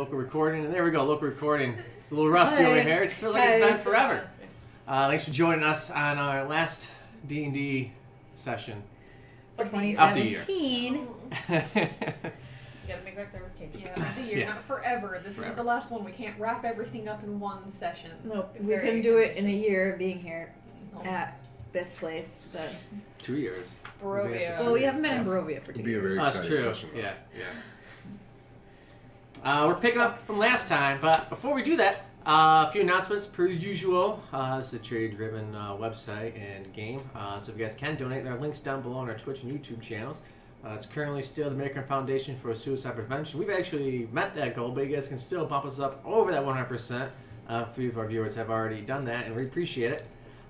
Local recording, and there we go, local recording. It's a little rusty over here. It feels like it's been forever. Thanks for joining us on our last D&D session. For 2017. Gotta make that clear. Yeah, the year, not forever. This isn't the last one. We can't wrap everything up in one session. Nope, we couldn't do it in a year of being here at this place. But 2 years. Barovia. Well, we haven't been in Barovia for 2 years. That's true. Yeah. We're picking up from last time, but before we do that, a few announcements per usual. This is a charity-driven website and game, so if you guys can donate, there are links down below on our Twitch and YouTube channels. It's currently still the American Foundation for Suicide Prevention. We've actually met that goal, but you guys can still bump us up over that 100%. A few of our viewers have already done that, and we appreciate it.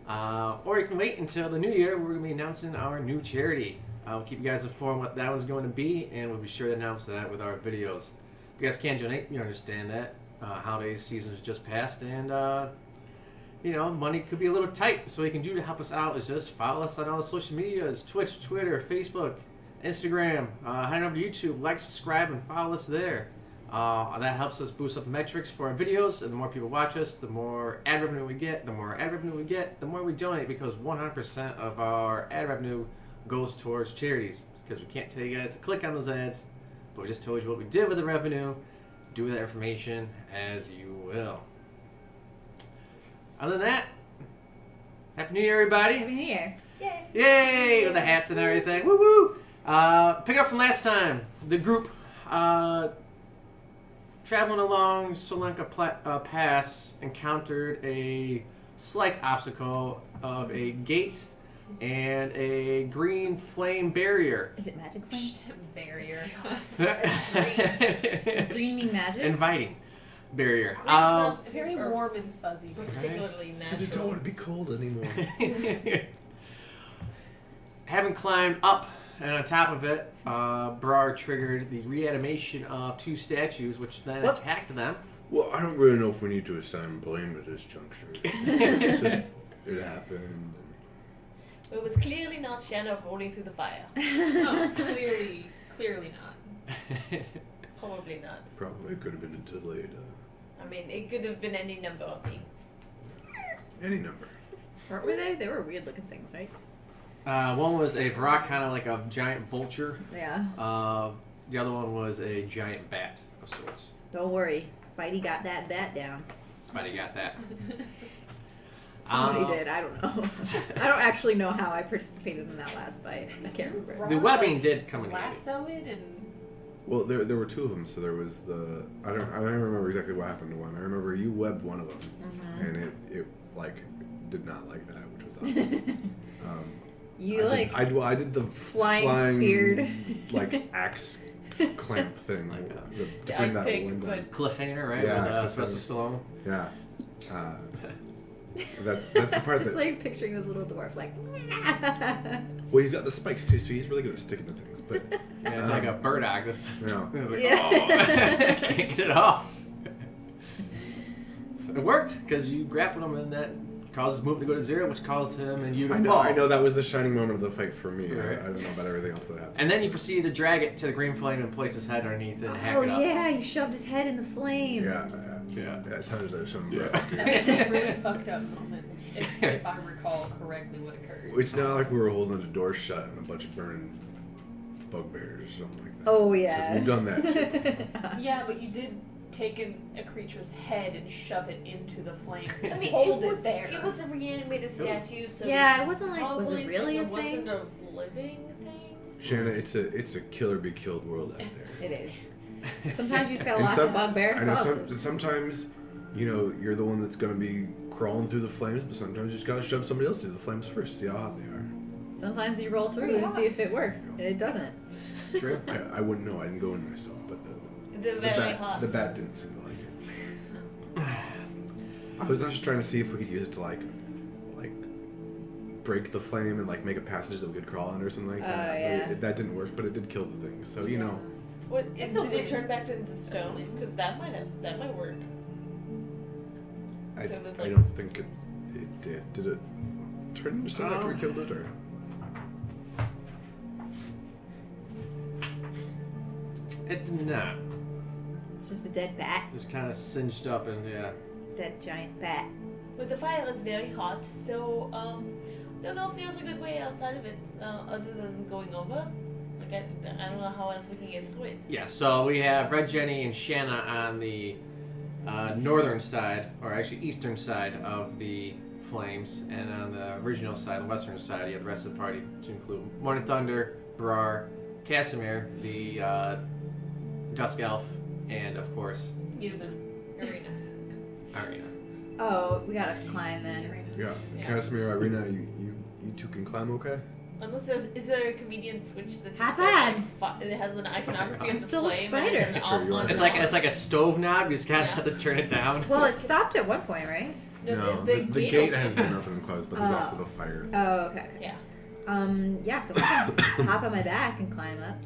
Or you can wait until the new year. We're going to be announcing our new charity. We'll keep you guys informed what that one's going to be, and we'll be sure to announce that with our videos. If you guys can't donate, you understand that. Holiday season's just passed, and you know, money could be a little tight. So what you can do to help us out is just follow us on all the social medias: Twitch, Twitter, Facebook, Instagram. Head over to YouTube, like, subscribe, and follow us there. That helps us boost up metrics for our videos, and the more people watch us, the more ad revenue we get. The more ad revenue we get, the more we donate, because 100% of our ad revenue goes towards charities. Because we can't tell you guys to click on those ads, but we just told you what we did with the revenue. Do with that information as you will. Other than that, Happy New Year, everybody! Happy New Year! Yay! Yay! With the hats and everything. Woo woo! Pick up from last time. The group traveling along Solenka Pass encountered a slight obstacle of a gate and a green flame barrier. Is it magic flame? Barrier. Screaming magic? Inviting barrier. It's very warm and fuzzy. Particularly natural. I just don't want to be cold anymore. Having climbed up and on top of it, Brar triggered the reanimation of 2 statues, which then attacked them. Well, I don't really know if we need to assign blame at this juncture. It's just, it happened. It was clearly not Shanna rolling through the fire. No, clearly not. Probably not. Probably could have been a delayed. I mean, it could have been any number of things. Any number. Weren't they? They were weird looking things, right? One was a Varrock, kind of like a giant vulture. Yeah. The other one was a giant bat of sorts. Don't worry. Spidey got that bat down. Spidey got that. Somebody did. I don't know. I don't actually know how I participated in that last fight. I can't remember. The webbing did come in handy. Lasso it and... Well, there were 2 of them, so there was the... I don't remember exactly what happened to one. I remember you webbed one of them, and it like, did not like that, which was awesome. I did the flying speared like axe clamp thing, Like to bring that window. Cliffhanger, right? Yeah, With Sylvester Stallone. Yeah. That's the part just that... like picturing this little dwarf like... Well, he's got the spikes too, so he's really good at sticking to things. But Yeah, it's like a burdock. It's yeah. like, Yeah. oh, can't get it off. It worked, because you grappled him, and that causes movement to go to 0, which caused him and you to fall. I know that was the shining moment of the fight for me. Right. I don't know about everything else that happened. And then you proceeded to drag it to the green flame and place his head underneath it and hack Oh it up. yeah, you shoved his head in the flame. Yeah. Yeah. So there's some. Yeah. It's a really fucked up moment, if I recall correctly what occurred. It's not like we were holding the door shut and a bunch of burning bugbears or something like that. Oh yeah. 'Cause we've done that too. Yeah, but you did take a creature's head and shove it into the flames. I mean, hold it was there. It was a reanimated statue, so yeah, it wasn't like, was probably it really a it thing? wasn't a living thing. Shanna, it's a kill or be killed world out there. It is. Sometimes you just gotta And lock a bugbear. I know sometimes, you know, you're the one that's gonna be crawling through the flames, but sometimes you just gotta shove somebody else through the flames first, see how hot they are. Sometimes you roll through and see if it works. It doesn't. True. I wouldn't know. I didn't go in myself, but Hot. the bat didn't seem to like it. I was just trying to see if we could use it to like break the flame and like make a passage that we could crawl under or something like that. Yeah. That didn't work, but it did kill the thing. So you know. What, did it turn back into stone? Because that might work. I It was like don't think it did. Did it turn into stone after we killed it, or? It did not. It's just a dead bat. Just kind of singed up and yeah. Dead giant bat. But the fire is very hot, so don't know if there's a good way outside of it other than going over. Like I don't know how else we can get through it. Yeah, so we have Red Jenny and Shanna on the northern side, or actually eastern side of the flames, and on the original side, the western side, you have the rest of the party to include Morning Thunder, Brar, Casimir, the Dusk Elf, and of course, Arena. Oh, we gotta climb then. Yeah. Casimir, Irina, you two can climb, okay? Unless is there a convenient switch that just Hop says, on. like, it has an iconography I'm of the still a flame spider. and That's true, you are. It's like a stove knob. You just kind of have to turn it down. Well, it stopped at one point, right? No, the gate has been open and closed, but there's also the fire. Oh, okay. Yeah. Yeah, so we can hop on my back and climb up.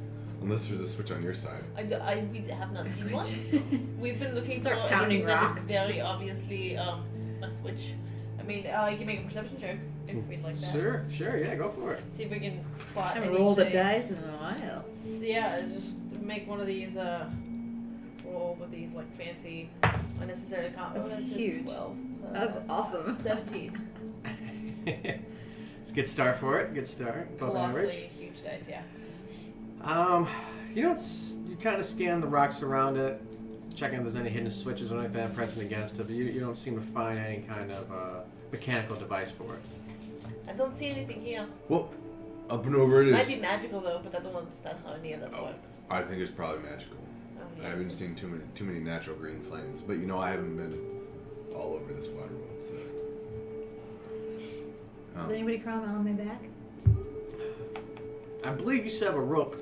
Unless there's a switch on your side. We have not seen one. We've been looking Start for pounding anything that rocks. is very obviously a switch. I mean, you can make a perception check if we'd like that. Sure, yeah, go for it. See if we can spot I haven't anything. rolled a dice in a while. Yeah, just make one of these roll with these like fancy unnecessary combos. That's a huge. 12. That's awesome. 17. It's a good start for it. Good start. Above Colossally average. huge dice, yeah. You kind of scan the rocks around it, checking if there's any hidden switches or anything like that pressing against it, but you don't seem to find any kind of mechanical device for it. I don't see anything here. Well, up and over it Might is. be magical though, but I don't understand how any of that works. I think it's probably magical. Oh, I yeah. haven't seen too many natural green flames, but I haven't been all over this water world. So. Does anybody crawl on my back? I believe you still have a rope.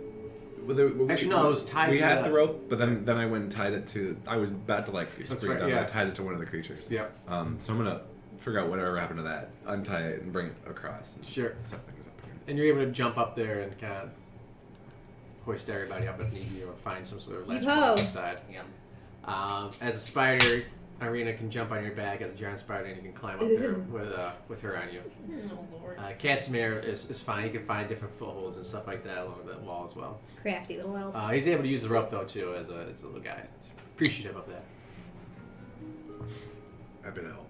Actually, no, it was tied We to had the- the rope, but then I went and tied it to. I was about to spring right, down. yeah. I tied it to one of the creatures. Yep. So I'm gonna figure out whatever happened to that, untie it, and bring it across. And Sure. set things up again. And you're able to jump up there and kind of hoist everybody up if need be, or find some sort of ledge Yeehaw. on the side. Yeah. As a spider, Irina can jump on your back as a giant spider, and you can climb up there with her on you. Oh lord. Casimir is fine. He can find different footholds and stuff like that along that wall as well. It's a crafty little elf. He's able to use the rope though too as a little guy. He's appreciative of that. I've been help.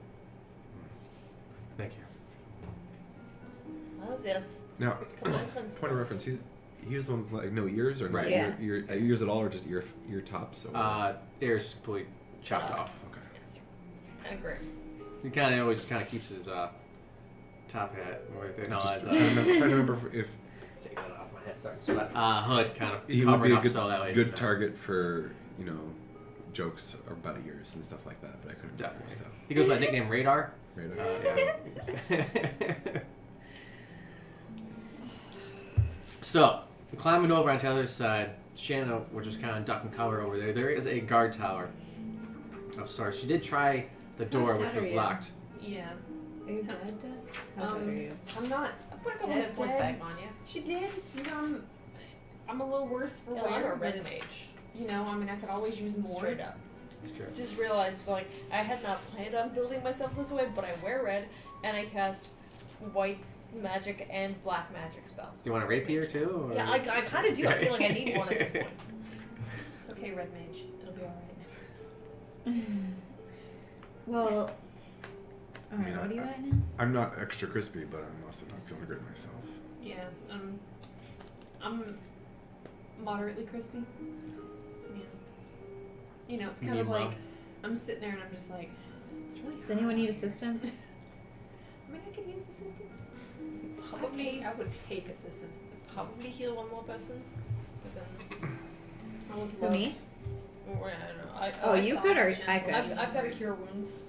Thank you. Well, there's Now, common sense. point of reference. He's the one with no ears or Right. no ears at all, or just ear tops. Or Ears completely chopped off. okay. Kind of great. He always keeps his top hat right there. No, Just that's trying to remember if take that off. My head's starting to sweat. Hood kind of he would covering be a up so that way. good it's target for jokes about ears and stuff like that. But I couldn't Definitely. remember, so. He goes by the nickname Radar. Radar. Yeah. So, climbing over onto the other side, Shanna, which is kind of duck and cover over there, there is a guard tower of sorts. She did try the door, which was locked. Yeah. Are you dead? How dead are you? I'm not I put a couple Dead, hit points dead. back on you. She did. You know, I'm a little worse for Yeah, I'm wear, a red but mage. you know, I mean, I could always use more. Straight up. It's true. Just realized, like, I had not planned on building myself this way, but I wear red, and I cast white magic and black magic spells. Do you want a rapier too? Or Yeah, I kind of do. I feel like I need one at this point. It's okay, red mage. It'll be alright. Well, alright, what are you at now? I'm not extra crispy, but I'm also not feeling great myself. Yeah. I'm moderately crispy. Yeah. You know, it's kind of like I'm sitting there and I'm just like, it's really. Does anyone need assistance? I mean, I could use assistance. Probably, I would take assistance at this point. probably heal one more person. But then, I would Who, love. me? or, I don't know. Oh, you could or I gentle could? I've got to cure wounds.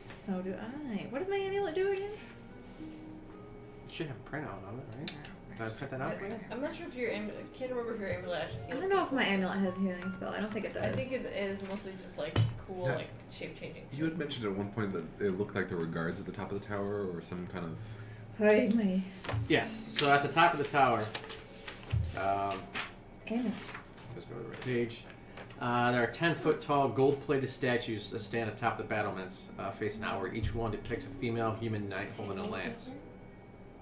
So do I. What does my amulet do again? Should have a printout of it, right? Did I print that out for you? I'm not sure if your amulet. I can't remember if your amulet actually I heals. don't know if people. my amulet has a healing spell. I don't think it does. I think it is mostly just like cool, Yeah. like shape changing. You had mentioned at one point that it looked like there were guards at the top of the tower, or some kind of. Hide my Yes. So at the top of the tower, amulet. let's go to the right page. There are 10-foot tall gold-plated statues that stand atop the battlements, facing outward. Each one depicts a female human knight holding a lance.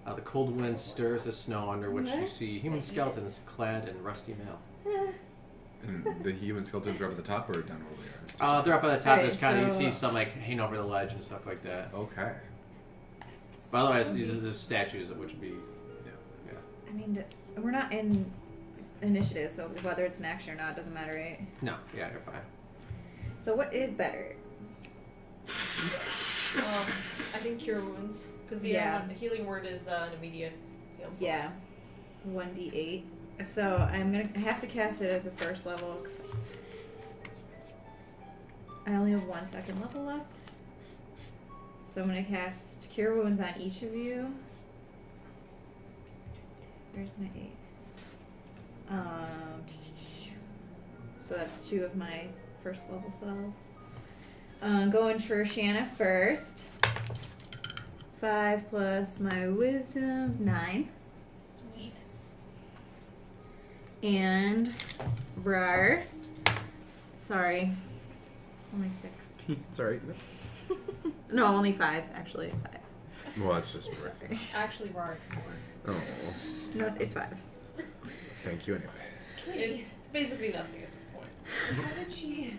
The cold wind stirs the snow under which you see human skeletons clad in rusty mail. And the human skeletons are up at the top or down over there? They're up at the top. Alright, There's kind of you so- see some like hanging over the ledge and stuff like that. Okay. But otherwise, these are the statues, which would be. I mean, we're not in initiative, so whether it's an action or not doesn't matter, right? No, yeah, you're fine. So what is better? I think cure wounds, because the healing word is an immediate heal. Yeah. It's 1d8. So I have to cast it as a first level. 'Cause I only have 1 second level left. So I'm gonna cast Cure Wounds on each of you. Where's my 8? So that's 2 of my first level spells. Going for Shanna first. 5 plus my wisdom, 9. Sweet. And Brar. Sorry. Only 6. It's alright. No, only 5, actually. 5. Well, it's just worth it. Actually, Rar, it's 4. Oh, No, it's 5. thank you anyway. It's basically nothing at this point. How did she?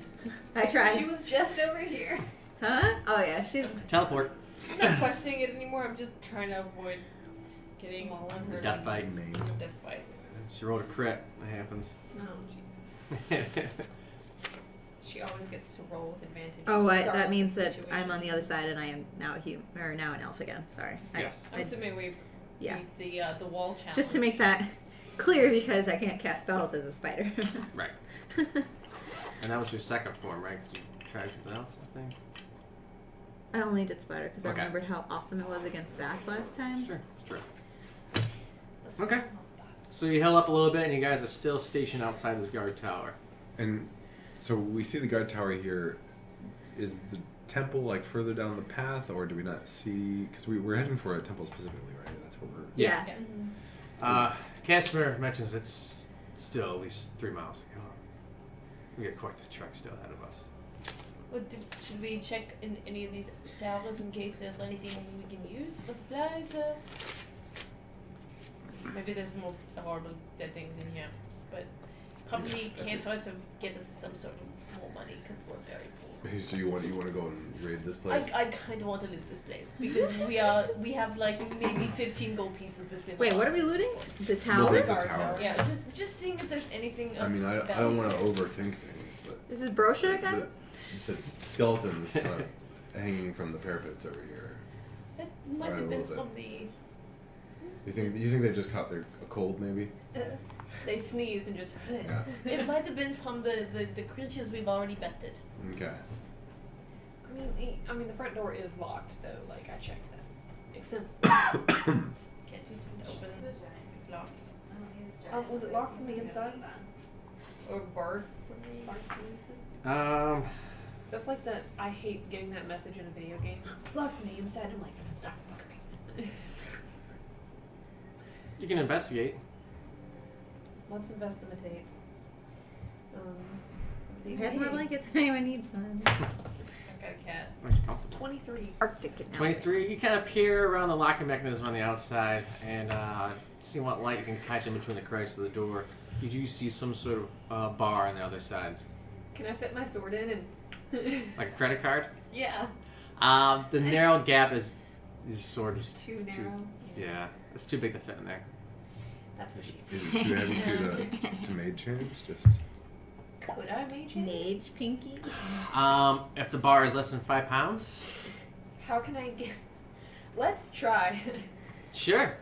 I tried. She was just over here. Huh? Oh yeah, she's. Teleport. I'm not questioning it anymore. I'm just trying to avoid getting all on her. Death bite. Death bite. She rolled a crit. That happens. No, Jesus. She always gets to roll with advantage. Oh, what? That regardless means of that situation. I'm on the other side and I am now a human, or now an elf again. Sorry. Yes. I'm assuming we Yeah. the wall challenge. Just to make that clear, because I can't cast spells as a spider. Right. And that was your second form, right? Because you tried something else, I think. I only did spider because I Okay. remembered how awesome it was against bats last time. Sure, it's true. Okay. So you heal up a little bit, and you guys are still stationed outside this guard tower. And so we see the guard tower here. Is the temple like further down the path, or do we not see? Because we're heading for a temple specifically, right? That's what we're. Yeah. Casimir mentions it's still at least 3 miles to go. We got quite the trek still ahead of us. Should we check in any of these towers in case there's anything we can use for supplies? Maybe there's more horrible dead things in here, but probably can't hurt to get us some sort of more money because we're very poor. So you want to go and raid this place? I kind of want to leave this place because we have like maybe 15 gold pieces within. Wait, what are we looting? The tower? Nobody's the tower. Yeah, just seeing if there's anything. I mean, I don't want to overthink things, but This is Brosha again? the skeletons hanging from the parapets over here. It might Alright, have a been little from the. You think they just caught a cold maybe? They sneeze and just. Yeah. It might have been from the creatures we've already bested. Okay. I mean, the front door is locked though. Like I checked that extensively. Can't you just open the locks? Was it locked from the inside? Or barred from the inside? That's like that. I hate getting that message in a video game. It's locked from the inside. I'm like, stop fucking me. You can investigate. Let's investigate. I have more blankets if anyone needs one. I got a cat. Aren't you comfortable? 23. Arctic now. 23. You kind of peer around the locking mechanism on the outside and see what light you can catch in between the cracks of the door. You do see some sort of bar on the other side. Can I fit my sword in and? Like a credit card? Yeah. The narrow gap is sort of Too narrow. Yeah, it's too big to fit in there. That's what she Is said. it too heavy for you to mage change? Just. Could I mage it? Mage Pinky. If the bar is less than 5 pounds, How can I get? Let's try. sure.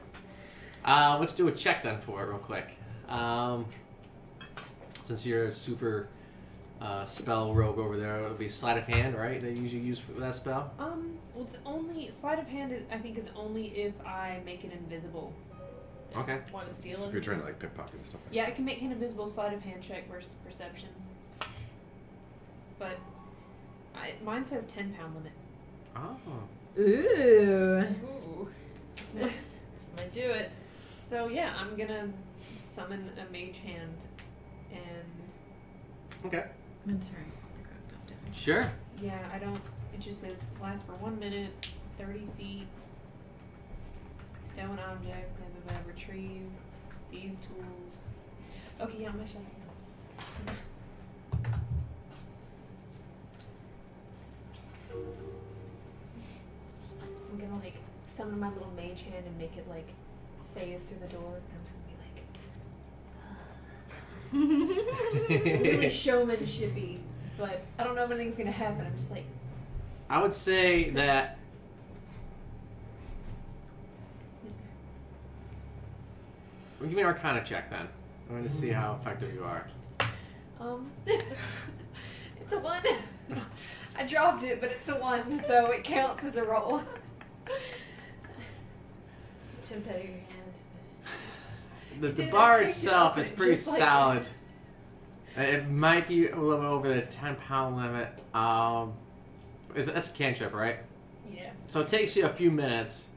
Let's do a check then for it real quick. Since you're a super spell rogue over there, it'll be sleight of hand, right? They usually use for that spell. Well, it's only sleight of hand. I think is only if I make it invisible. Okay. Want to steal So it? if you're trying to like pickpocket and stuff. Like Yeah, I can make an invisible sleight of hand check versus perception. But mine says 10-pound limit. Oh. Ooh. Ooh. This might do it. So yeah, I'm gonna summon a mage hand, and Okay. I'm sorry. Sure. yeah, I don't. It just says lasts for 1 minute, 30 feet. Stow an object, blah, blah, blah, retrieve thieves' tools. Okay, yeah, I'm gonna shut up. summon my little mage hand and make it like phase through the door. And I'm just gonna be like, really showmanshipy, but I don't know if anything's gonna happen. I'm just like, I would say that. Well, give me an Arcana check then. I want to see how effective you are. it's a 1. I dropped it, but it's a 1, so it counts as a roll. Shouldn't put it in your hand. The bar itself is pretty solid. It might be a little bit over the 10-pound limit. That's a cantrip, right? Yeah. So it takes you a few minutes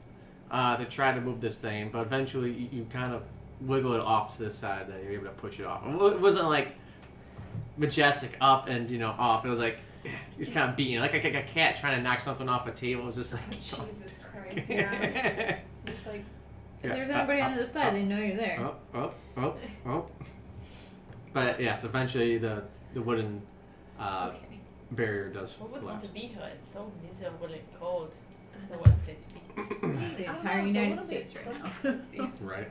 to try to move this thing, but eventually you kind of wiggle it off to the side that you're able to push it off. It wasn't like majestic up and off. It was like he's kind of beating like a cat trying to knock something off a table. It was just like Jesus Christ! Yeah. Just like If there's anybody on the other side, they know you're there. Oh. But yes, eventually the wooden barrier does What would want collapse. to be here? It's so miserable and cold. The worst place to be. It's the entire United States right now. Right.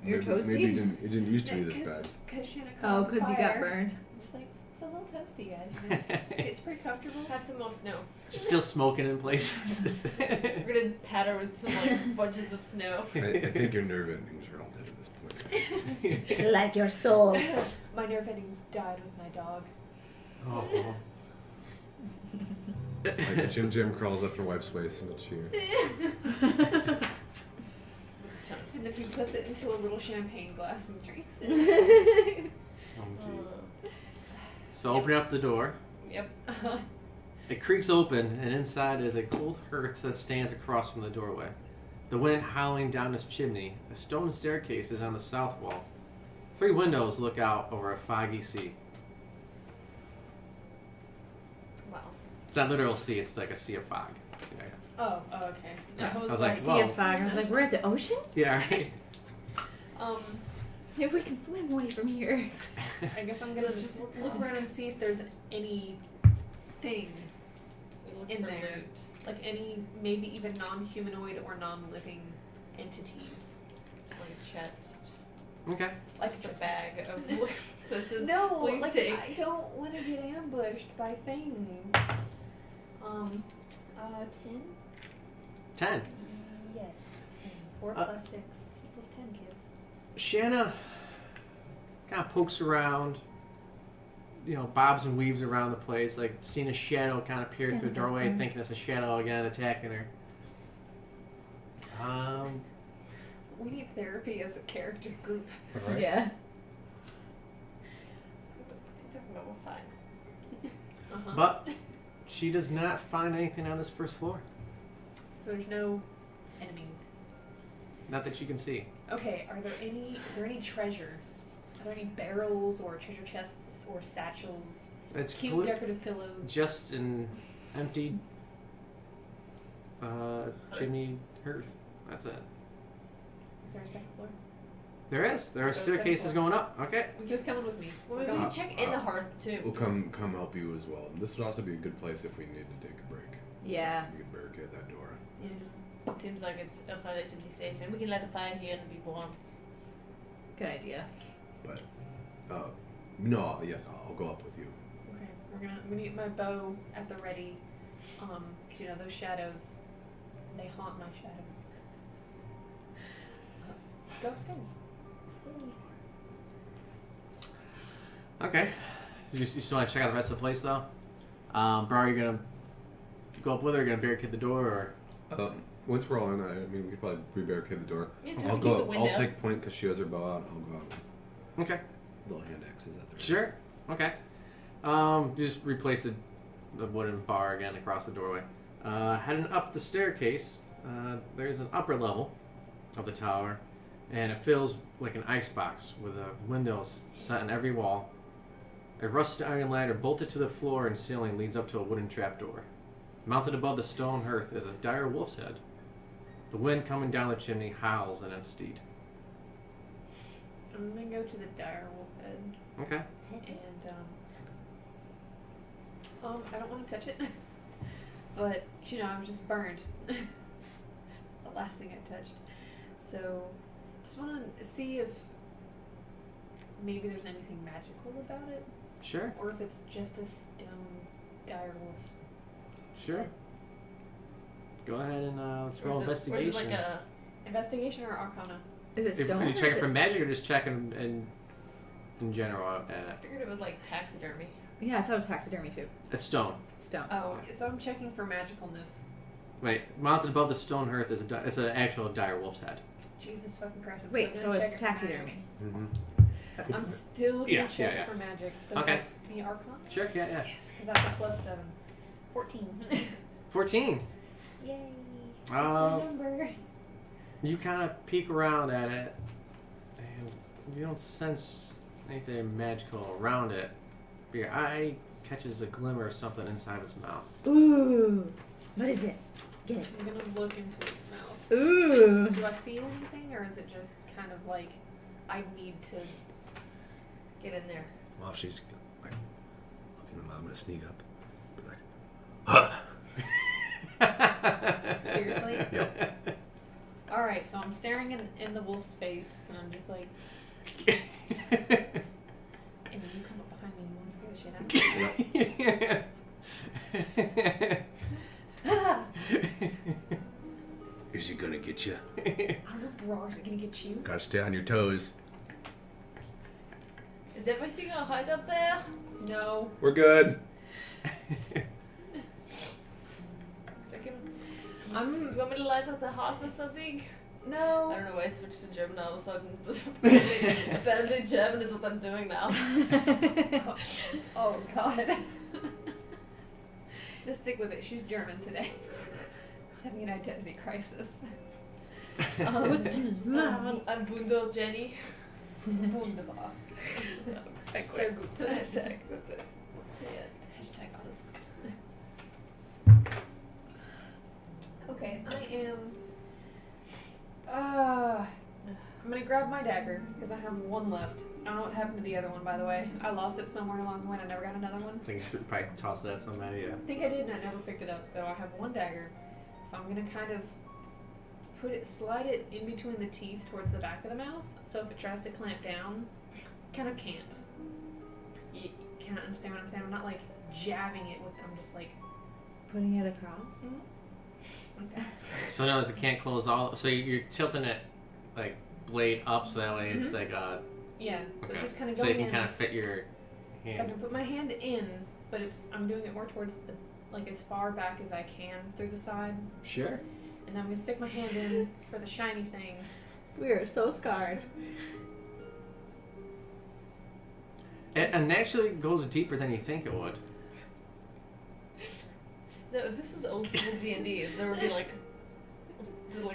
You're toasty? Maybe it didn't used to be this bad. Because you you got burned. Just like it's a little toasty, guys. It's pretty comfortable. Have some more snow. Still smoking in places. We're gonna patter with some like bunches of snow. I think your nerve endings are all dead at this point. Like your soul. My nerve endings died with my dog. Oh. Like Jim crawls up and wipes away some cheer. It's time. And then he puts it into a little champagne glass and drinks it. Oh, jeez. So open up the door. Yep. It creaks open, and inside is a cold hearth that stands across from the doorway. The wind howling down its chimney. A stone staircase is on the south wall. 3 windows look out over a foggy sea. Wow. It's not literal sea, it's like a sea of fog. Oh, okay. Yeah. I was, I was like, like, Sea whoa. of fog. I was like, we're at the ocean? Yeah, right? Maybe we can swim away from here. I guess I'm gonna just look around and see if there's anything We look in for there. loot. Like any, maybe even non-humanoid or non-living entities. Like chest. Okay. Like Just a bag of loot. That says, no, please like take. I don't want to get ambushed by things. 10? 10. Yes. 4 plus 6 equals 10, kids. Shanna kind of pokes around, bobs and weaves around the place, like seeing a shadow kind of peer through the doorway, thinking it's a shadow again attacking her. We need therapy as a character group. Right? Yeah. We're fine. Uh-huh. But she does not find anything on this first floor. So there's no enemies. Not that you can see. Okay, is there any treasure? Are there any barrels or treasure chests or satchels? It's Cute decorative pillows? just an empty chimney hearth. That's it. Is there a second floor? There is. There are So staircases second floor. going up. Okay. Who's coming with me? Well, We're maybe we going. can check in the hearth too. We'll come help you as well. This would also be a good place if we need to take a break. Yeah. We can barricade that door. Yeah, just It seems like it's relatively safe, and we can light a fire here and be warm. Good idea. But no, yes, I'll go up with you. okay. We need my bow at the ready. 'Cause those shadows, they haunt my shadows. Go upstairs. Okay. So you still want to check out the rest of the place, though? Bro, are you going to go up with her? Are you going to barricade the door? Or? Once we're all in, I mean, we could probably re-barricade the door. Yeah, just I'll to go. keep the window. I'll take point because she has her bow out. I'll go out with Okay. little hand axes at the Sure. Okay. You just replace the wooden bar again across the doorway. Heading up the staircase, there's an upper level of the tower, and it feels like an icebox with windows set in every wall. A rusted iron ladder bolted to the floor and ceiling leads up to a wooden trapdoor. Mounted above the stone hearth is a dire wolf's head. The wind coming down the chimney howls in its stead. I'm gonna go to the dire wolf head Okay. and I don't want to touch it, but I was just burned. the last thing I touched. So, just want to see if maybe there's anything magical about it. Sure. Or if it's just a stone direwolf. Sure. Go ahead and let's roll Or investigation. is it like a... Investigation or Arcana? Is it stone? Are you or checking is for it... magic or just checking in general? I figured it was like taxidermy. Yeah, I thought it was taxidermy too. It's stone. Stone. Oh, so I'm checking for magicalness. Wait, mounted above the stone hearth is it's an actual dire wolf's head. Jesus fucking Christ. I'm Wait, still so gonna it's check it for taxidermy. Mm-hmm. I'm still gonna check for magic. So Okay. The Arcana? Sure, yeah. Yes, because that's a +7. 14. 14. Yay. That's a Um, number. you kind of peek around at it, and you don't sense anything magical around it. But your eye catches a glimmer of something inside its mouth. Ooh. What is it? Get it. I'm gonna look into its mouth. Ooh. Do I see anything, or is it just kind of like I need to Get in there. While she's like looking at them, I'm gonna sneak up. Be like, huh. seriously? Yep. All right, so I'm staring in the wolf's face, and I'm just like, and you come up behind me and you want to scare the shit out of me. Ah! Is he gonna get you? I don't know, bro. Is it gonna get you? Gotta stay on your toes. Is everything all hide up there? No. We're good. You want me to light up the hearth or something? I No. don't know why I switched to German all of a sudden. Apparently German is what I'm doing now. Oh God. Just stick with it. She's German today. She's having an identity crisis. I'm Bundel Jenny. Wunderbar. I So quit. good. It's a hashtag. That's it. Yeah. Hashtag alles gut. Okay, I am. I'm gonna grab my dagger because I have one left. I don't know what happened to the other one, by the way. I lost it somewhere along the way and I never got another one. I think you probably tossed it at somebody, yeah. I think I did and I never picked it up, so I have one dagger. So I'm gonna kind of slide it in between the teeth towards the back of the mouth. So if it tries to clamp down, kind of can't. You can't understand what I'm saying. I'm not like jabbing it with it. I'm just like Putting it across. okay. So notice it can't close all. So you're tilting it like blade up, so that way it's like Yeah. So okay. it's just kind of So going you can in. kind of fit your If I hand. can put my hand in, but I'm doing it more towards the like as far back as I can through the side, Sure. and then I'm gonna stick my hand in for the shiny thing. We are so scarred. It naturally goes deeper than you think it would. No, if this was old school D&D, there would be like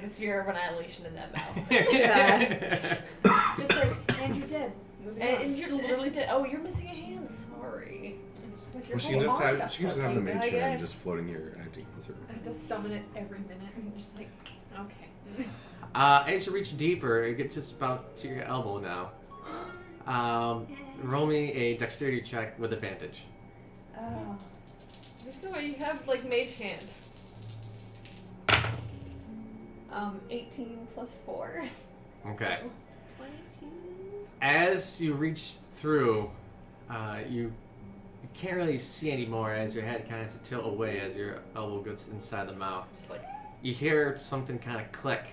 a sphere of annihilation in that mouth. Yeah. Just like, and you're dead. Moving on. And you're literally dead. Oh, you're missing a hand. Sorry. It's just like your Well, she whole can just arm have got she can just sucked have the in. mage Yeah. hand just floating here, acting with her. I have to summon it every minute, and just like, okay. As you reach deeper, you get just about to your elbow now. Roll me a dexterity check with advantage. Oh. This is why you have like mage hand. 18 plus 4. Okay. 22. As you reach through, you can't really see anymore as your head kind of has to tilt away as your elbow gets inside the mouth. Just like You hear something kind of click,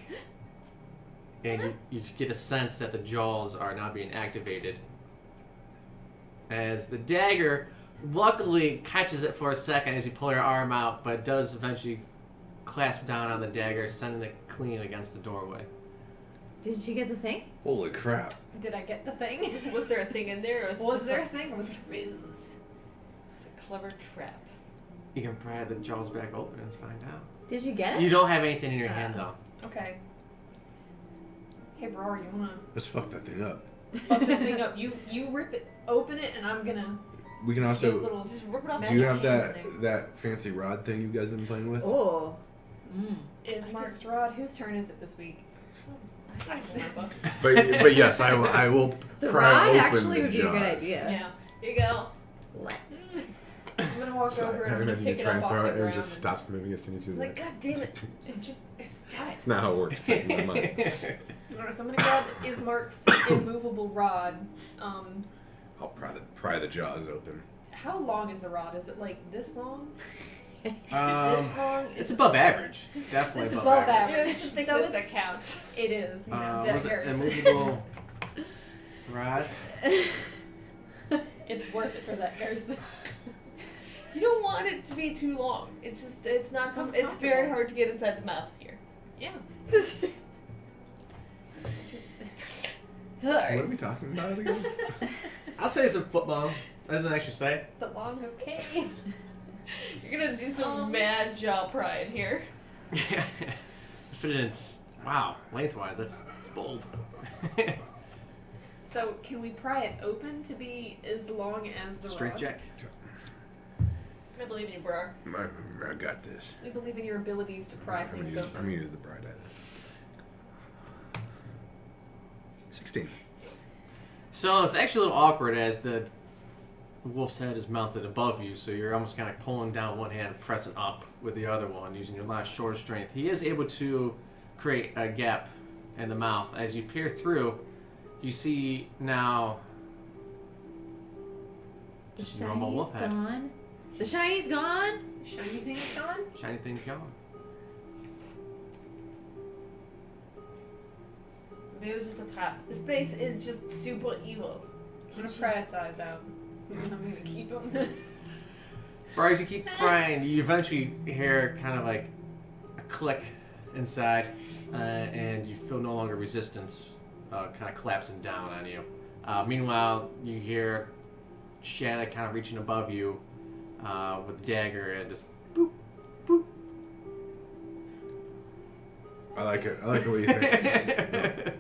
and you get a sense that the jaws are now being activated. As the dagger luckily catches it for a second as you pull your arm out, but it does eventually clasp down on the dagger, sending it clean against the doorway. Did she get the thing? Holy crap! Did I get the thing? was there a thing in there? Or Was there a thing, or was it a ruse? It's a clever trap. You can pry the jaws back open and find out. Did you get it? You don't have anything in your hand though. Okay. Hey, bro, you wanna Let's fuck that thing up. fuck this thing up? You rip it, open it, and I'm gonna We can get a also. little. Just rip it off. Do you have magic hand in that fancy rod thing you guys have been playing with? Oh. there. Is Mark's rod? Whose turn is it this week? I don't remember. But yes, I will The pry rod open actually the would be a good jaws. idea. Yeah. Here you go. I'm gonna walk So over I and I'm gonna imagine pick you it try up and off throw the it and it ground. just stops moving as soon as you Like, God damn it! It just It's not how it works in my mind. Alright, so I'm gonna grab Ismark's immovable rod. I'll pry the jaws open. How long is the rod? Is it like this long? This long? It's above average. Definitely It's above above average. Yeah, it's the thickness that counts. It is. Yeah, Was it a movable rod? It's worth it for that Gareth. You don't want it to be too long. It's just, it's not, it's very hard to get inside the mouth here. Yeah. Just, What are we talking about again? I'll say it's a foot long. That doesn't actually say it. But long, okay. you're gonna do some mad jaw pride here. Yeah. Fit it in. Wow, lengthwise, it's bold. So can we pry it open to be as long as the Strength rod? check. I believe in you, bro. I got this. We believe in your abilities to pry I'm gonna things use, open. I'm gonna use the bright eye. 16. So it's actually a little awkward as the wolf's head is mounted above you, so you're almost kind of pulling down one hand and pressing up with the other one using your last short strength. He is able to create a gap in the mouth. As you peer through, you see now The just a normal shiny's wolf head. gone. The shiny's gone. Shiny thing is gone? Shiny thing's gone. Maybe it was just a trap. This place is just super evil. I'm gonna pry its eyes out. I'm gonna keep them. Bryce, you keep prying. You eventually hear kind of like a click inside, and you feel no longer resistance kind of collapsing down on you. Meanwhile, you hear Shanna kind of reaching above you with the dagger and just boop, boop. I like it. I like what you think.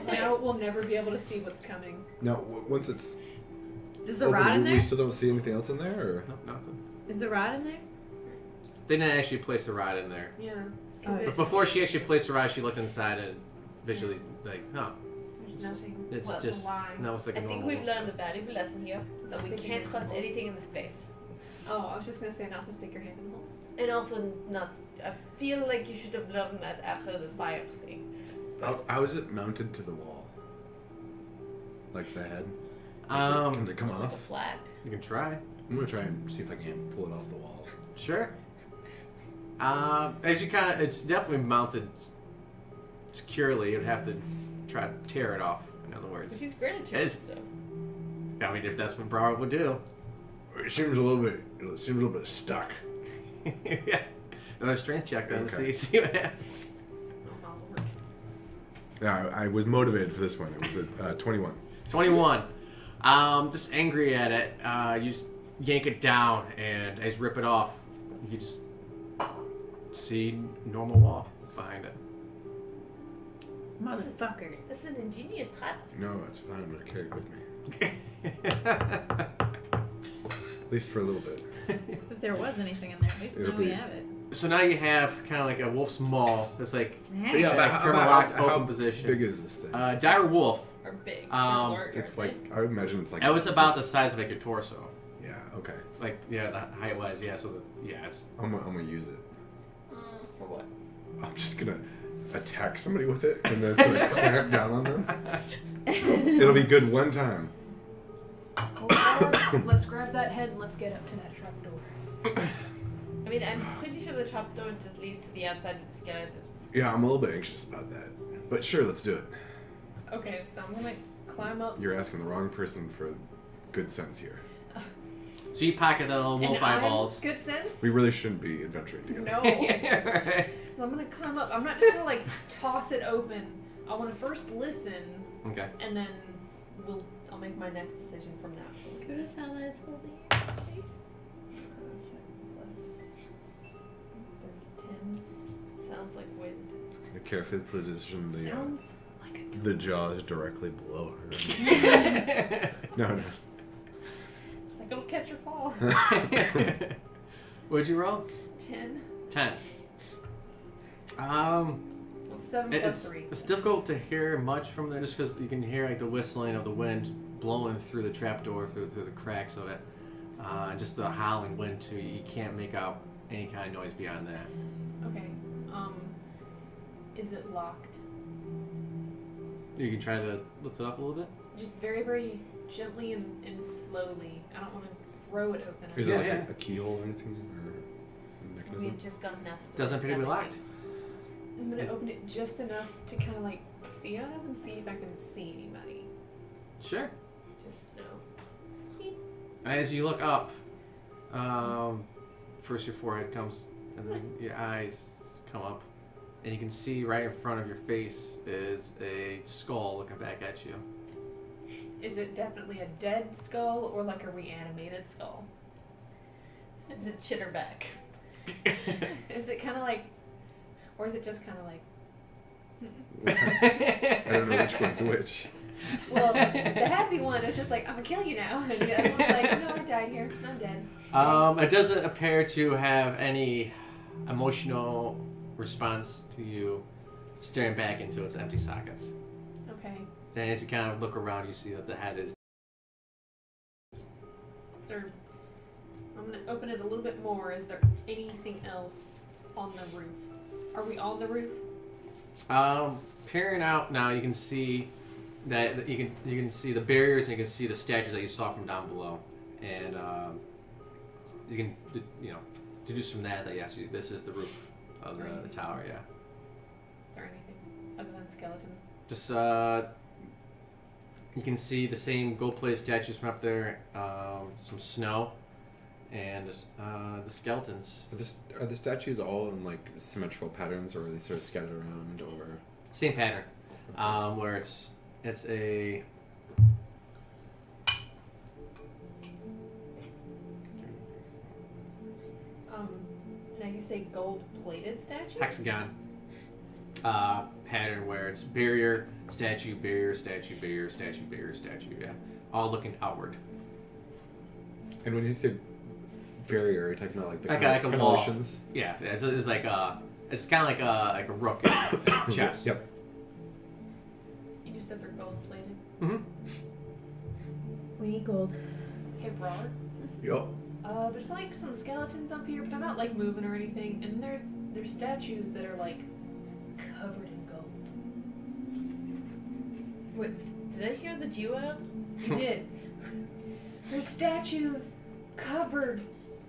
Now we'll never be able to see what's coming. Now, once it's Is the open, rod in we there? still don't see anything else in there, or Nope, nothing. Is the rod in there? They didn't actually place the rod in there. Yeah. Oh, But before she actually placed the rod, she looked inside and visually like, huh. There's nothing. It's Well, just a lie. no, it's like a I think normal we've wolf learned a valuable lesson here that we Sticking can't your trust holes. anything in this place. Oh, I was just gonna say not to stick your hand in holes. And also not. I feel like you should have learned that after the fire thing. how is it mounted to the wall? Like the head? Can it come The off? flag. You can try. I'm gonna try and see if I can pull it off the wall. Sure. As you kind of, it's definitely mounted securely. You'd have to try to tear it off. In other words, She's great at It's- so. I mean, if that's what Broward would do. It seems a little bit stuck. Yeah. Another strength check then. Okay. See what happens. Oh, Lord. Yeah, I was motivated for this one. It was a 21. 21. Just angry at it. You just yank it down, and as you rip it off, you just see normal wall behind it. Motherfucker. This is an ingenious trap. No, it's fine. I'm gonna carry it with me. At least for a little bit. As if there was anything in there. At least It'll now we be- have it. So now you have kind of like a wolf's maw. It's like Yeah, but how, from a how, locked how open position. big is this thing? Dire wolf. Or big. Um, or large. It's aren't like, I would imagine it's like... Oh, it's about the size of like your torso. Yeah, okay. Like yeah, the height wise, yeah. So yeah, it's I'm gonna use it. they? For what? I'm just gonna attack somebody with it and then sort of clamp down on them. It'll be good one time. Let's grab that head and let's get up to that trapdoor. I mean, I'm pretty sure the trapdoor just leads to the outside of the skeletons. Yeah, I'm a little bit anxious about that. But sure, let's do it. Okay, so I'm gonna climb up. You're asking the wrong person for good sense here. so you pocket the little wolf and I'm eyeballs. Good sense? We really shouldn't be adventuring together. No. Yeah, right. So I'm gonna climb up. I'm not just gonna like toss it open. I wanna first listen Okay. and then I'll make my next decision from that. Good how that's holding. 10. Sounds like wind. I carefully position Sounds like a the jaws directly below her. No. It's like it'll catch your fall. What'd you roll? 10. 10. 7 plus It's 3. it's difficult to hear much from there just because you can hear like the whistling of the wind blowing through the trapdoor, through the cracks of it. Just the howling wind too. You can't make out any kind of noise beyond that. Okay. Is it locked? You can try to lift it up a little bit. Just very, very gently and slowly. I don't want to throw it open. Is there like a keyhole or anything? Or a mechanism? We've just gotten out. Doesn't appear to be locked. I'm going to open it just enough to kind of like see out of and see if I can see anybody. Sure. Just no. As you look up, first your forehead comes, and then your eyes come up, and you can see right in front of your face is a skull looking back at you. Is it definitely a dead skull or like a reanimated skull? Is it chitterback? Is it kind of like, or is it just kind of like? I don't know which one's which. Well, the happy one is just like, I'm gonna kill you now. And the other one's like, no, I died here. I'm dead. It doesn't appear to have any emotional response to you staring back into its empty sockets. Okay. Then as you kind of look around, you see that the head is... I'm gonna open it a little bit more. Is there anything else on the roof? Are we on the roof? Peering out now, you can see that you can see the barriers and you can see the statues that you saw from down below, and you can deduce from that yes, this is the roof of the tower. Yeah. Is there anything other than skeletons? Just you can see the same gold-plated statues from up there, some snow, and the skeletons. Are the statues all in like symmetrical patterns, or are they sort of scattered around, or same pattern, where it's a now you say gold-plated statues? hexagon pattern where it's barrier, statue, barrier, statue, barrier, statue, barrier, statue. Yeah, all looking outward. And when you say barrier, are you talking about like the like a wall? crenellations? Yeah, it's like it's kind of like a rook in a chest. Yep. You just said they're gold-plated. Mm-hmm. We need gold. Hey, Robert. Yep. There's like some skeletons up here, but they're not like moving or anything. And there's statues that are like covered in gold. Wait, did I hear the G word? You did. There's statues covered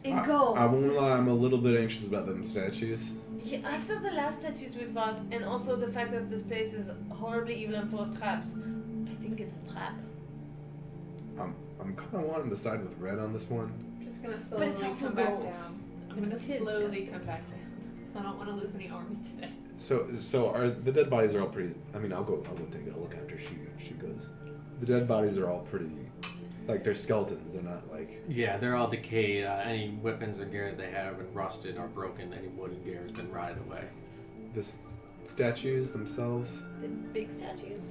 in gold. I won't lie, I'm a little bit anxious about them statues. Yeah, after the last statues we fought, and also the fact that this place is horribly evil and full of traps, I think it's a trap. I'm kind of wanting to side with red on this one. I'm just gonna slowly it's also come back gold. down. I'm gonna slowly come back down. I don't want to lose any arms today. So are the dead bodies are all pretty? I mean, I'll go take a look after she goes. The dead bodies are all pretty, like they're skeletons. They're not like. Yeah, they're all decayed. Any weapons or gear that they have have been rusted or broken. Any wooden gear has been rotted away. The statues themselves. The big statues.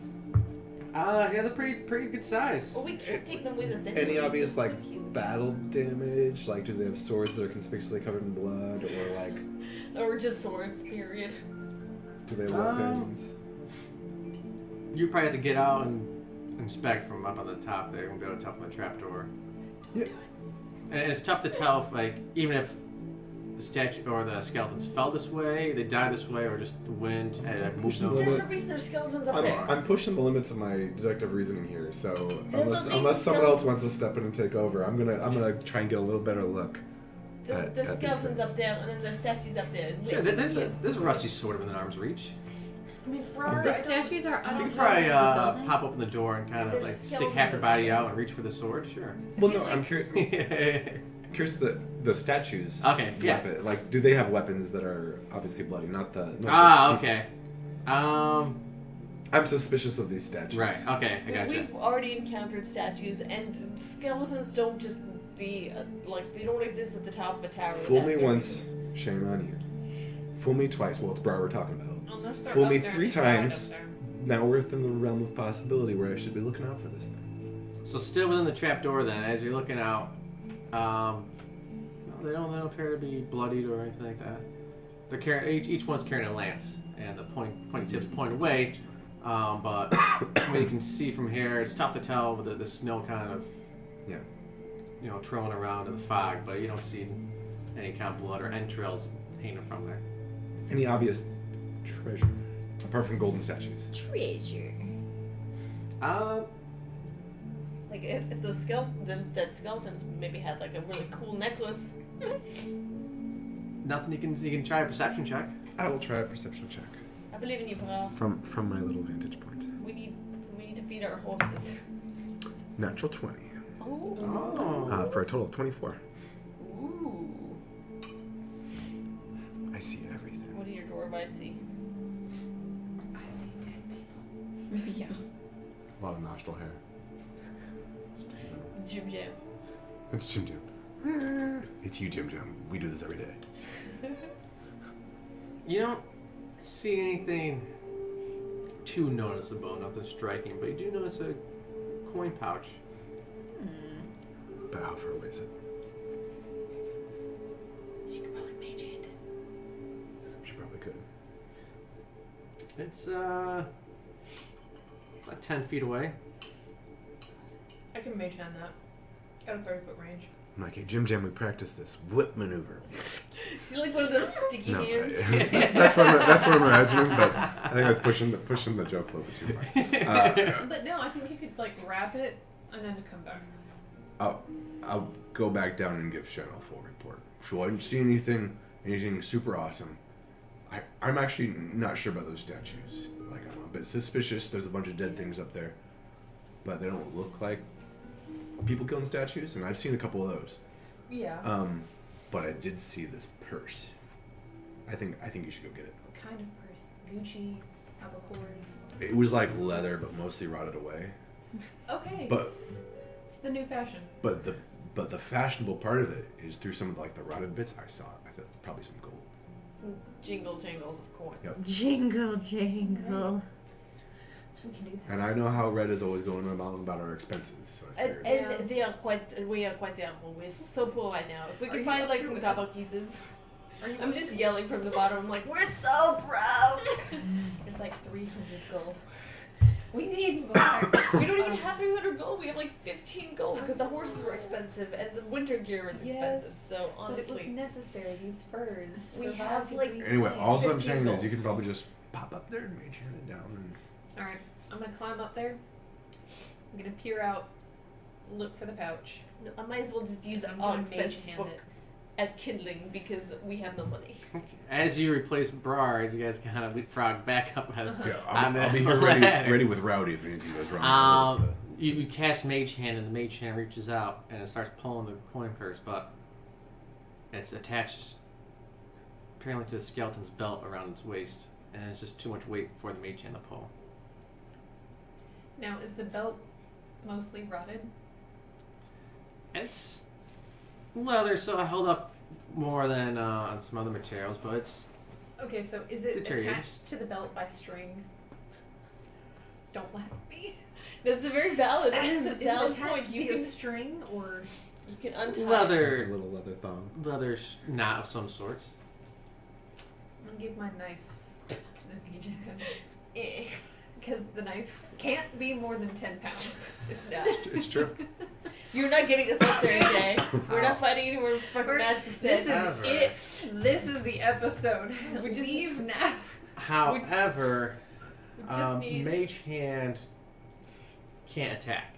Yeah, they're pretty good size. Well, we can't take them with us anyway. Any obvious so like they're huge. battle damage? Like, do they have swords that are conspicuously covered in blood, or like? Or just swords, period. Do they have weapons? You probably have to get out and inspect from up on the top there. You won't be able to tell from the trapdoor. Yeah. And it's tough to tell if, like, even if the statue or the skeletons fell this way, they died this way, or just the wind had moved them. There's a reason there's skeletons up there. I'm pushing the limits of my deductive reasoning here, so There's unless someone else wants to step in and take over, I'm gonna try and get a little better look. There's these skeletons things. up there, and then there's statues up there. Sure, there's a rusty sword within arm's reach. I mean, The statues are You on can top probably of the building. pop open the door and kind of There's like stick skeletons half your in body there. out and reach for the sword. Sure. Well, no, I'm curious. Curious the statues. Okay, yeah. Weapon, like, do they have weapons that are obviously bloody? Not the. Okay. I'm suspicious of these statues. Right. Okay, I gotcha. We've already encountered statues, and skeletons don't just be like they don't exist at the top of a tower. Fool without me their- once, shame on you. Fool me twice. Well, it's Bra we're talking about. Unless they're Fool up me there 3 and they're right times. up there. Now we're within the realm of possibility where I should be looking out for this thing. So still within the trapdoor, then, as you're looking out, no, they don't appear to be bloodied or anything like that. They're carrying each one's carrying a lance, and the pointy tips point away. But from what you can see from here, it's tough to tell with the snow kind of, trailing around in the fog. But you don't see any kind of blood or entrails hanging from there. Any obvious treasure? apart from golden statues. Treasure. Like if those dead skeletons maybe had like a really cool necklace. Nothing you can try a perception check. I will try a perception check. I believe in you, bro. From my little vantage point. We need to feed our horses. Natural 20. Oh. For a total of 24. Ooh. I see everything. What do your dwarf eyes see? I see dead people. Yeah. A lot of nostril hair. It's Jim Jam. It's Jim Jim. It's you, Jim Jim. We do this every day. You don't see anything too noticeable, nothing striking, but you do notice a coin pouch. But how far away is it? She could probably mage hand it. She probably could. It's about 10 feet away. I can mage hand that. Got a 30-foot range. I'm like, hey, Jim Jam, we practice this whip maneuver. She's like one of those sticky No, hands. that's what I'm imagining, but I think that's pushing the joke a little bit too far. But no, I think you could like wrap it and then come back. I'll go back down and give Shen a full report. So I didn't see anything super awesome. I'm actually not sure about those statues. Like, I'm a bit suspicious. There's a bunch of dead things up there, but they don't look like people killing statues, and I've seen a couple of those. Yeah. But I did see this purse. I think you should go get it. What kind of purse? Gucci, Albacores. It was like leather, but mostly rotted away. Okay. But it's the new fashion. But the fashionable part of it is through some of like the rotted bits I saw. I thought probably some gold. Some jingles of coins. Yep. Jingle, jingle. We can do this. And I know how Red is always going about our expenses. So I figured. And we are quite terrible. We're so poor right now. If we Are could you find up like here some with copper us? pieces. Are you I'm just yelling from the bottom. I'm like, we're so proud. There's like 300 gold. We need more. We don't even have 300 gold. We have like 15 gold because the horses were expensive and the winter gear was expensive. So But it was honestly, necessary. These furs. We survived have, the like- green Anyway, plague. all I'm 15 saying gold. is you can probably just pop up there and mage hand it down. And All right, I'm gonna climb up there. I'm gonna peer out, look for the pouch. no, I might as well just use I'm our gonna mage expense hand book it. as kindling because we have no money. As you replace Brar, as you guys kind of leapfrog back up Uh-huh. ahead. yeah, On I'll be the here ladder. ready with Rowdy if anything goes wrong. You cast Mage Hand, and the Mage Hand reaches out and it starts pulling the coin purse, but it's attached apparently to the skeleton's belt around its waist, and it's just too much weight for the Mage Hand to pull. Now, is the belt mostly rotted? It's leather, so it held up more than on some other materials, but it's Okay, so is it Deteriorated. attached to the belt by string? Don't let me. That's a very valid, Is it valid attached point. via a string or? You can untie. A leather little leather thong. knot of some sorts. I'm gonna give my knife to the mage hand. Eh. Because the knife can't be more than 10 pounds. It's not. It's true. You're not getting us up there today. We're How? not fighting any more fucking We're- magic instead. This is Ever. it. This is the episode. We just- Leave now. However, We just need. Mage Hand can't attack.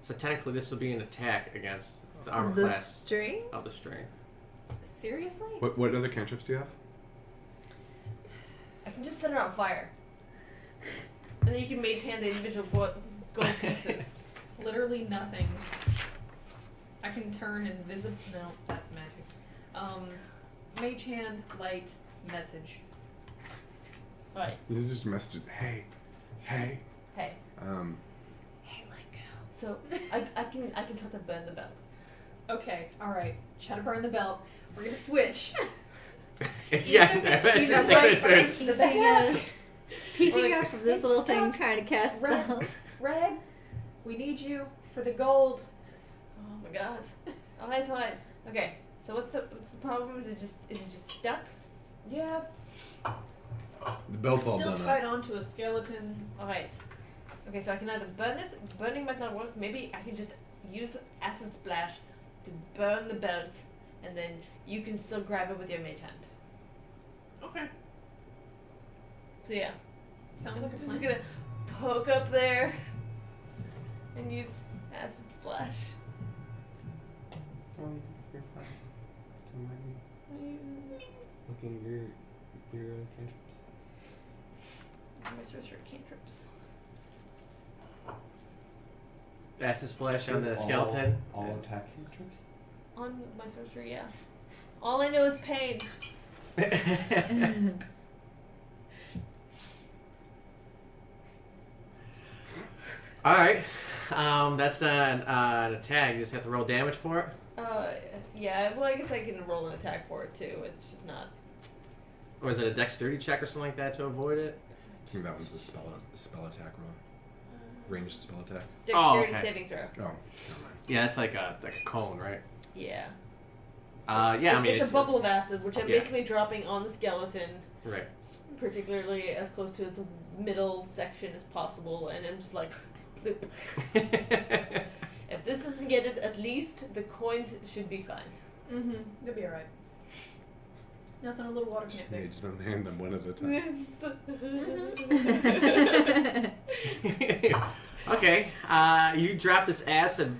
So technically this will be an attack against the armor The class string? of the string. Seriously? What other cantrips do you have? I can just set it on fire. And then you can mage hand the individual gold pieces. Literally nothing. I can turn invisible. No, that's magic. Mage hand, light, message. Right. This is just a message. Hey. Hey. Hey, let go. So I can try to burn the belt. Okay, alright. Try to burn the belt. We're gonna switch. Yeah, Even that's if just like like it turns. the band. Peeking up from this It's little thing, stuck. trying to cast Red, spells. Red, we need you for the gold. Oh my god. Alright. Okay. So what's the problem? Is it just stuck? Yeah, The belt's all still done tied up. onto a skeleton. Alright. Okay, so I can either burn it. Burning might not work. Maybe I can just use acid splash to burn the belt, and then you can still grab it with your mage hand. Okay. So yeah. Sounds like a I'm just plan. gonna poke up there and use acid splash. Oh, you're fine. Don't mind me. Looking at your cantrips. My sorcerer cantrips. Acid splash on the skeleton. All attack cantrips? On my sorcerer, yeah. All I know is pain. Alright. That's not an attack. You just have to roll damage for it. Yeah, well, I guess I can roll an attack for it too. It's just not. Or is it a dexterity check or something like that to avoid it? I think that one's the spell attack roll. Ranged spell attack. Dexterity okay. saving throw. Oh, never mind. Yeah, it's like a cone, right? Yeah. Yeah, I mean it's a bubble of acid, which I'm yeah. basically dropping on the skeleton, Right. particularly as close to its middle section as possible, and I'm just like, bloop. If this doesn't get it, at least the coins should be fine. Mm-hmm. They'll be alright. Nothing a little water can't Just fix. needs to hand them one at a time. Okay, you drop this acid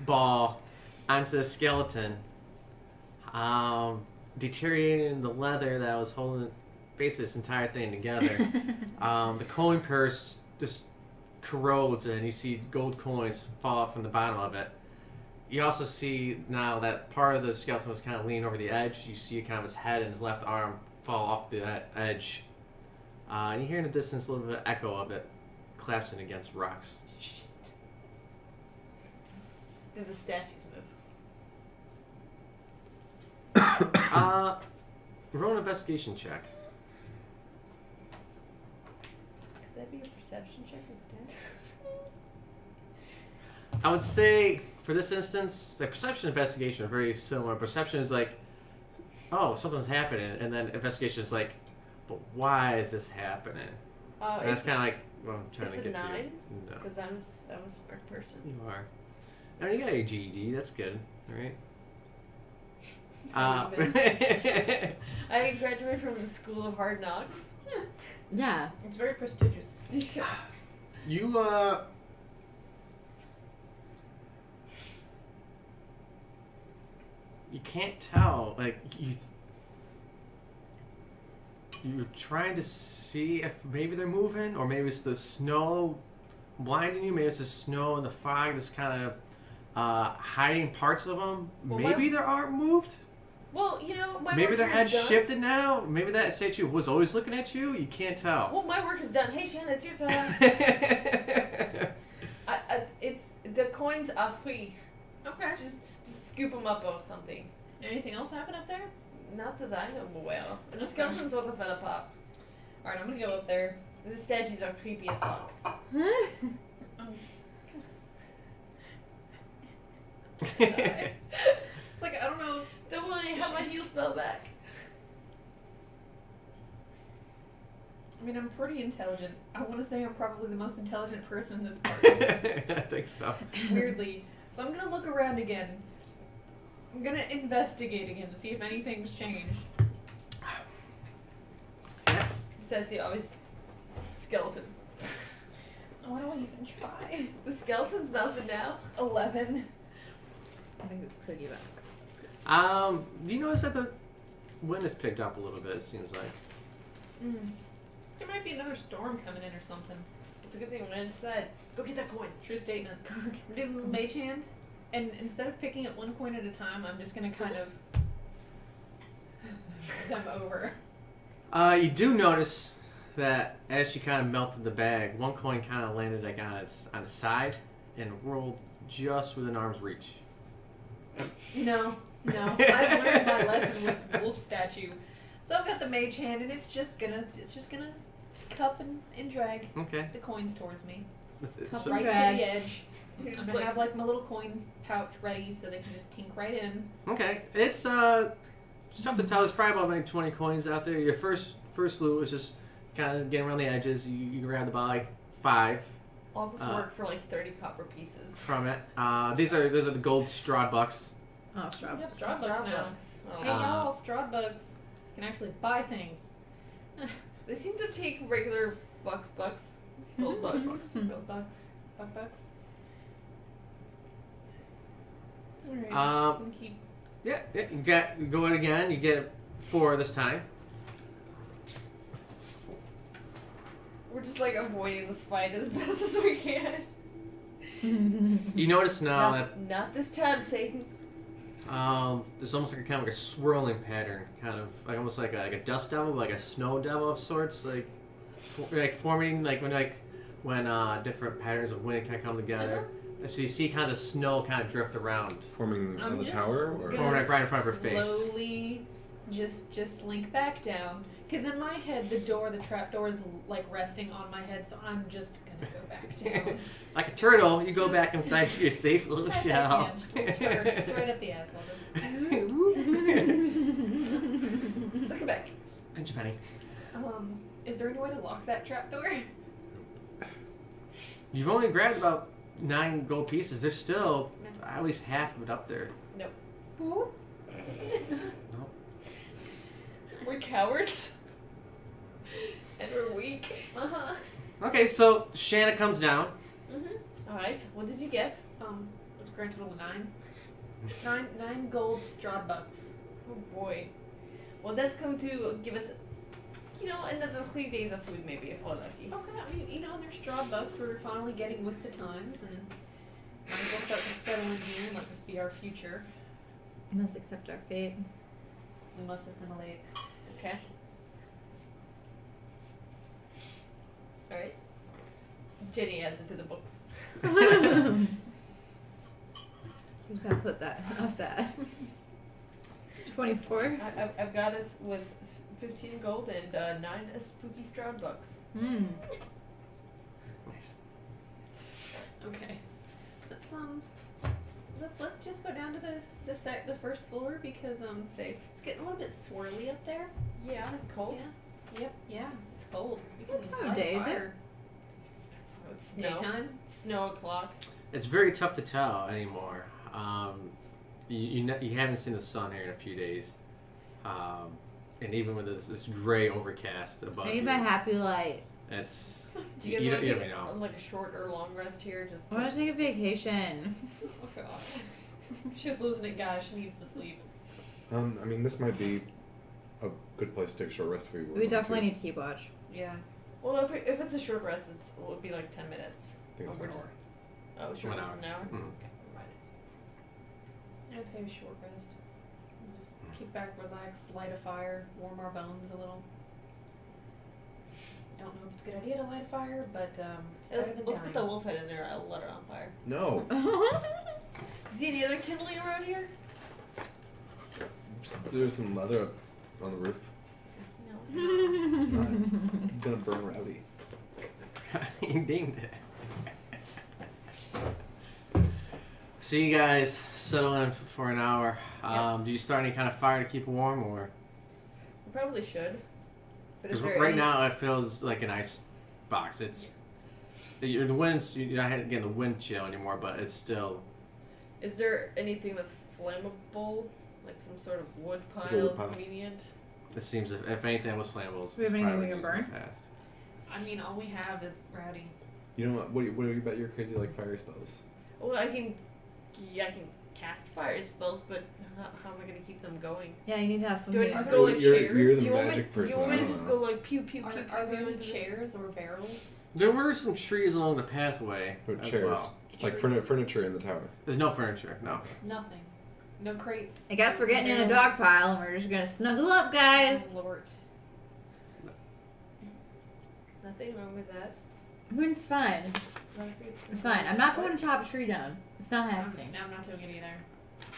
ball onto the skeleton, deteriorating the leather that was holding basically this entire thing together. The coin purse just corrodes and you see gold coins fall off from the bottom of it. You also see now that part of the skeleton was kind of leaning over the edge. You see kind of his head and his left arm fall off the edge. And you hear in the distance a little bit of echo of it collapsing against rocks. Did the statues move? Roll an investigation check. Could that be a perception check instead? I would say for this instance, like perception and investigation are very similar. Perception is like, oh, something's happening, and then investigation is like, but why is this happening? And that's kind of like what I'm trying to get to. It's a 9? No, Because I'm a smart person. you are. I mean, you got your GED. That's good, right? I graduated from the School of Hard Knocks. Yeah. It's very prestigious. You you can't tell. Like you're trying to see if maybe they're moving, or maybe it's the snow blinding you. Maybe it's the snow and the fog that's kind of hiding parts of them. Well, Maybe they aren't moved. Well, you know, my Maybe work their is head's done. shifted now. Maybe that statue was always looking at you. You can't tell. Well, my work is done. Hey, Shannon, it's your time. It's the coins are free. Okay. Just scoop them up or something. Anything else happen up there? Not that I know aware of. And the skeleton sort of fell apart. Alright, I'm gonna go up there. And the statues are creepy as fuck. It's like, I don't know. Don't worry, I have my heal spell back. I mean, I'm pretty intelligent. I want to say I'm probably the most intelligent person in this party. I think so. Weirdly. So I'm gonna look around again. I'm gonna investigate again to see if anything's changed. Besides the obvious skeleton. Why do I even try? The skeleton's melted now. 11. I think it's cookie box. You notice that the wind has picked up a little bit, it seems like. There might be another storm coming in or something. It's a good thing we're inside. Go get that coin. True statement. We're doing a little mage hand, and instead of picking up one coin at a time, I'm just gonna kind of them over. You do notice that as she kind of melted the bag, one coin kind of landed like on its side and rolled just within arm's reach. No. I've learned my lesson with the wolf statue. So I've got the mage hand, and it's just gonna cup and drag Okay. the coins towards me. So- Right drag. to the edge. You're I'm just gonna like, have like my little coin pouch ready so they can just tink right in. Okay. It's tough to tell. There's probably about maybe 20 coins out there. Your first loot was just kind of getting around the edges. You grabbed about like 5 all this work for like 30 copper pieces. from it. Those are the gold Strahd bucks. Oh, We straw. have Strahd bugs now. Oh. Hey y'all, Strahd bugs can actually buy things. They seem to take regular Bucks. Gold bucks. Gold bucks. Bucks. Alright, so we keep... Yeah, you go in again. You get 4 this time. We're just like avoiding this fight as best as we can. You notice now that Not this time, Satan. there's almost like a kind of like a swirling pattern, kind of like almost like a dust devil, like a snow devil of sorts, like forming like when different patterns of wind kind of come together. So you see kind of the snow kind of drift around, Forming on the just tower? Or? Forming like right in front of her face. Slowly, just slink back down. Because in my head, the trap door is like resting on my head, so I'm just gonna go back down. Like a turtle, you go back inside your safe little Right shell. back in, just little turd, straight up the asshole. Look back. Pinch a penny. Is there any way to lock that trap door? You've only grabbed about 9 gold pieces. There's still at least half of it up there. Nope. Nope. We're cowards. And we're weak. Uh-huh. Okay, so Shanna comes down. Alright, what did you get? It's grand total of 9. 9 gold Strahd bucks. Oh boy. Well, that's going to give us, another 3 days of food maybe if we're lucky. Okay, I mean, they're Strahd bucks. We're finally getting with the times, and might as well start to settle in here and let this be our future. We must accept our fate. We must assimilate. Okay. Alright. Jenny adds it to the books. Just gotta put that. How's that? 24. I've got us with 15 gold and 9 spooky Strahd bucks. Hmm. Nice. Okay. Let's just go down to the first floor because Safe. it's getting a little bit swirly up there. Yeah, cold. Yeah, it's cold. We What can time of light day is it? fire. It's snow. Daytime. Snow o'clock. It's very tough to tell anymore. You haven't seen the sun here in a few days, and even with this gray overcast above I you, need my happy light. it's Do you guys want to don't take know. like a short or long rest here? Just I want to take a vacation. Oh god. She's losing it, guys. She needs to sleep. I mean, this might be a good place to take a short rest if we We definitely need to keep watch. Yeah. Well, if it's a short rest, it would be like 10 minutes. I think it's we're an just- hour. Oh, short 1 rest hour. an hour? Mhm. Okay, never mind. I'd say a short rest. We'll just kick back, relax, light a fire, warm our bones a little. Don't know if it's a good idea to light a fire, but it's better than Let's put dying. the wolf head in there. I'll let her on fire. No. See any other kindling around here? There's some leather up on the roof. No. I'm gonna burn Rowdy. You named it. So you guys settle in for an hour. Do you start any kind of fire to keep warm, or? We probably should. But is 'Cause there right any- now it feels like an ice box. It's the wind's you're not getting the wind chill anymore, but it's still. Is there anything that's flammable? Like some sort of wood Like a wood pile pile. convenient? It seems if anything was flammable, it's Do we have anything probably we can used in the burn? past. I mean, all we have is Rowdy. You know what? What do you bet your crazy like fire spells? Well, I can cast fire spells, but how am I gonna keep them going? Yeah, you need to have some. Do I just Are go there like you're, chairs? you're Do the you want magic me, person. You want me I to don't just know. go like pew pew pew? Are pew, there pew any into the- chairs or barrels? There were some trees along the pathway Or as chairs, well. like furniture in the tower. There's no furniture. No. Nothing. No crates. I guess we're getting in a barrels. dog pile and we're just gonna snuggle up, guys. Lord. Nothing wrong with that. It's fine. It's fine. I'm not going to chop a tree down. It's not Okay, happening. no, I'm not doing it either.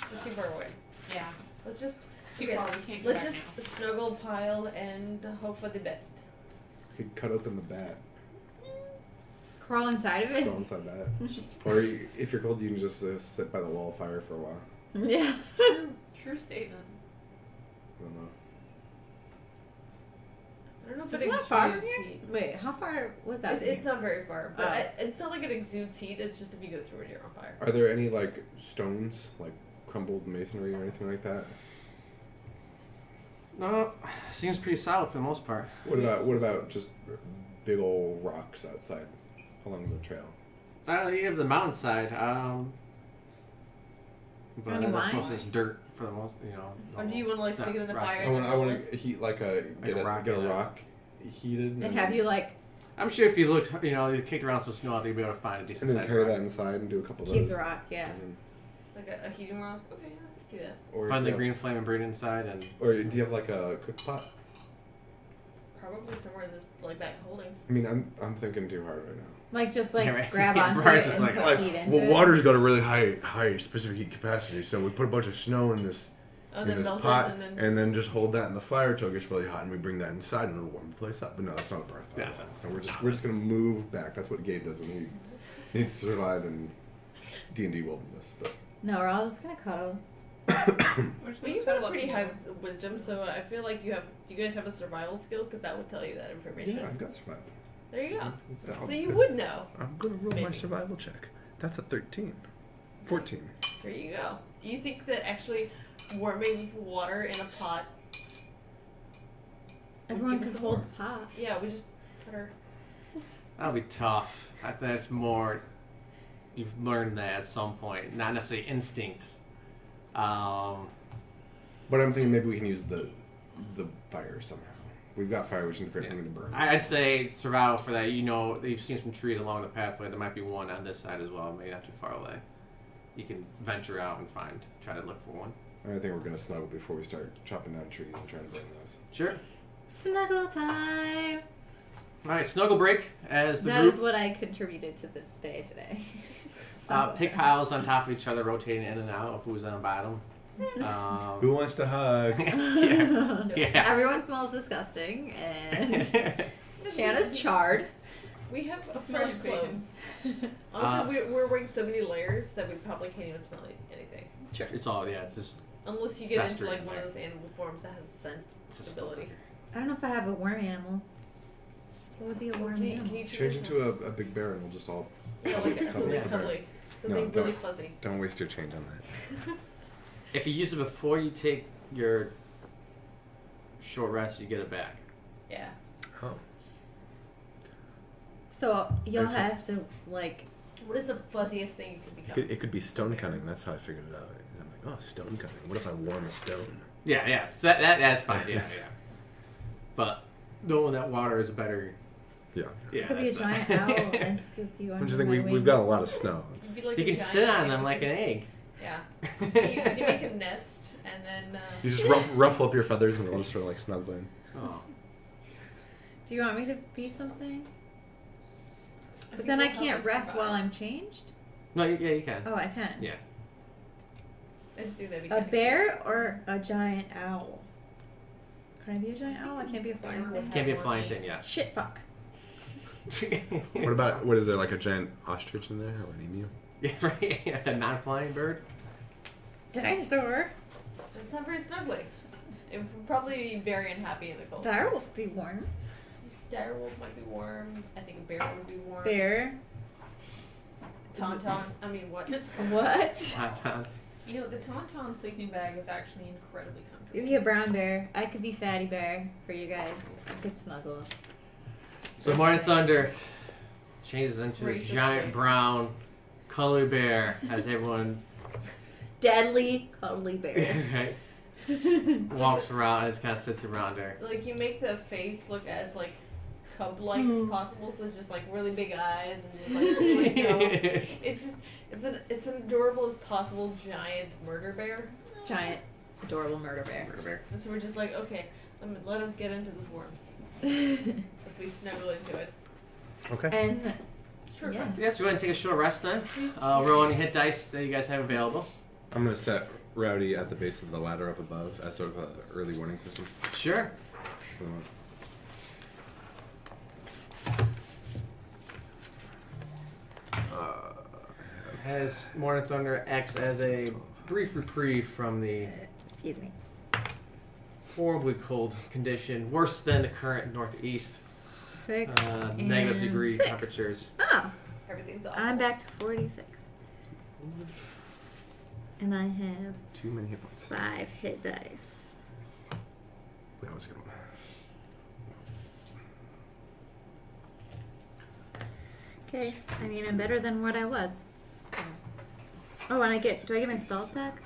It's just too far away. Yeah. Let's just It's too okay, far. We can't go let's back just now. snuggle pile and hope for the best. You could cut open the bat, Crawl inside of it. go inside that. Or if you're cold, you can just sit by the wall of fire for a while. Yeah. True statement. I don't know. I don't know if It's it not exudes far from heat. Wait, how far was that? It's not very far, but Oh. it's not like it exudes heat. It's just if you go through it, you're on fire. Are there any like stones, like crumbled masonry or anything like that? No. Seems pretty solid for the most part. What about just big old rocks outside along the trail. You have the mountainside. But Any that's wine? mostly just dirt for the most, Or do you want to like it's stick not it in the rock. fire? I want to heat get a rock heated And have you like I'm sure if you looked, you kicked around some snow out there, you'd be able to find a decent and then size carry rock. that inside and do a couple of keep those. the rock? Yeah. And Like a heating rock? Okay, yeah, I can see that. or Find the yeah. green flame and bring it inside, and Or do you have like a cook pot? Probably somewhere in this like back holding. I mean, I'm thinking too hard right now. Like just Yeah, right. grab Yeah, onto Bryce it is and like- put Like, heat into well, it. water's got a really high specific heat capacity, so we put a bunch of snow in this Oh, then melt pot, it and then just hold that in the fire till it gets really hot, and we bring that inside and it'll warm the place up. But no, that's not a part of Yeah, it. So we're just gonna move back. That's what Gabe does when he needs to survive in D&D wilderness. But No, we're all just gonna cuddle. Well, you've got a pretty high wisdom, so I feel like you guys have a survival skill? Because that would tell you that information. yeah, I've got survival. There you go. I'll- So you would know. I'm gonna roll my Maybe. survival check. That's a 13. 14. There you go. You think that actually warming water in a pot? Everyone give could us hold more. the pot. Yeah, we just put her. that'll be tough. I think that's more. You've learned that at some point, not necessarily instincts. But I'm thinking maybe we can use the fire somehow. We've got fire, we should figure something to burn. I'd say survival for that. You've seen some trees along the pathway. There might be one on this side as well, maybe not too far away. You can venture out and try to look for one. I think we're gonna snuggle before we start chopping down trees and trying to burn those. Sure. Snuggle time. All right, snuggle break as the That group. is what I contributed to this day today. Pick piles on top of each other, rotating in and out of who's on bottom. Who wants to hug? yeah. Everyone smells disgusting, and Shanna's charred. We have Smells fresh bacon. clothes. Honestly, we're wearing so many layers that we probably can't even smell anything. Sure. It's all, it's just. Unless you get into Festering like one there. of those animal forms that has scent It's ability. I don't know if I have a worm animal. What would be a worm Can animal? you Change into a big bear and we'll just all yeah, like cuddle something with the bear. cuddly, something No, really don't. fuzzy. Don't waste your change on that. If you use it before you take your short rest, you get it back. Yeah. Oh. So you'll Excellent. have to like. What is the fuzziest thing you could become? It could be stone cutting. That's how I figured it out. I'm like, oh, stone cutting. What if I warm a stone? Yeah. So that's fine. Yeah. But knowing that water is better. Yeah. Yeah. Could be a that's giant owl and scoop you I under just think my we've got a wings. lot of snow. It'd be like you a can giant sit on egg. them like an egg. Yeah. you make a nest and then. You just ruffle up your feathers and we'll just sort of like snuggle in. Oh. Do you want me to be something? I But think then I it'll help can't us rest survive. while I'm changed. No, you can. Oh, I can. Yeah. I just think that'd be A kinda bear or a giant owl? Can I be a giant owl? I can't be a flying Bear thing. would Can't be a more flying meat. thing, yeah. Shit, fuck. What about, what is there, like a giant ostrich in there or an emu? Yeah, right. A non-flying bird. Dinosaur. It's not very snuggly. It would probably be very unhappy in the cold. Direwolf would be warm. Direwolf might be warm. I think a bear would be warm. Bear. Tauntaun. I mean, what? What? Tauntauns. You know, the Tauntaun sleeping bag is actually incredibly comfortable. You could be a brown bear. I could be fatty bear for you guys. I could snuggle. So Morning Thunder changes into this Graciously. giant brown color bear as everyone Deadly cuddly bear. right, walks around and just kind of sits around her. Like, you make the face look as, like, cub-like as possible, so it's just, like, really big eyes and just, like, it's just, it's an adorable as possible giant murder bear. Giant, adorable murder bear. And so we're just like, okay, let us get into this warmth as we snuggle into it. Okay. And Sure. yes. Yeah, so go ahead and take a short rest then. Roll any hit dice that you guys have available. I'm going to set Rowdy at the base of the ladder up above as sort of an early warning system. Sure. Has Morning Thunder acts as a brief reprieve from the Excuse me. horribly cold condition, worse than the current northeast 6 negative and degree 6. temperatures. Oh, Everything's awful. I'm back to 46. And I have Too many hit points. 5 hit dice. That was a good one. Okay. I mean, I'm better than what I was. So. Oh, and do I get my spells back?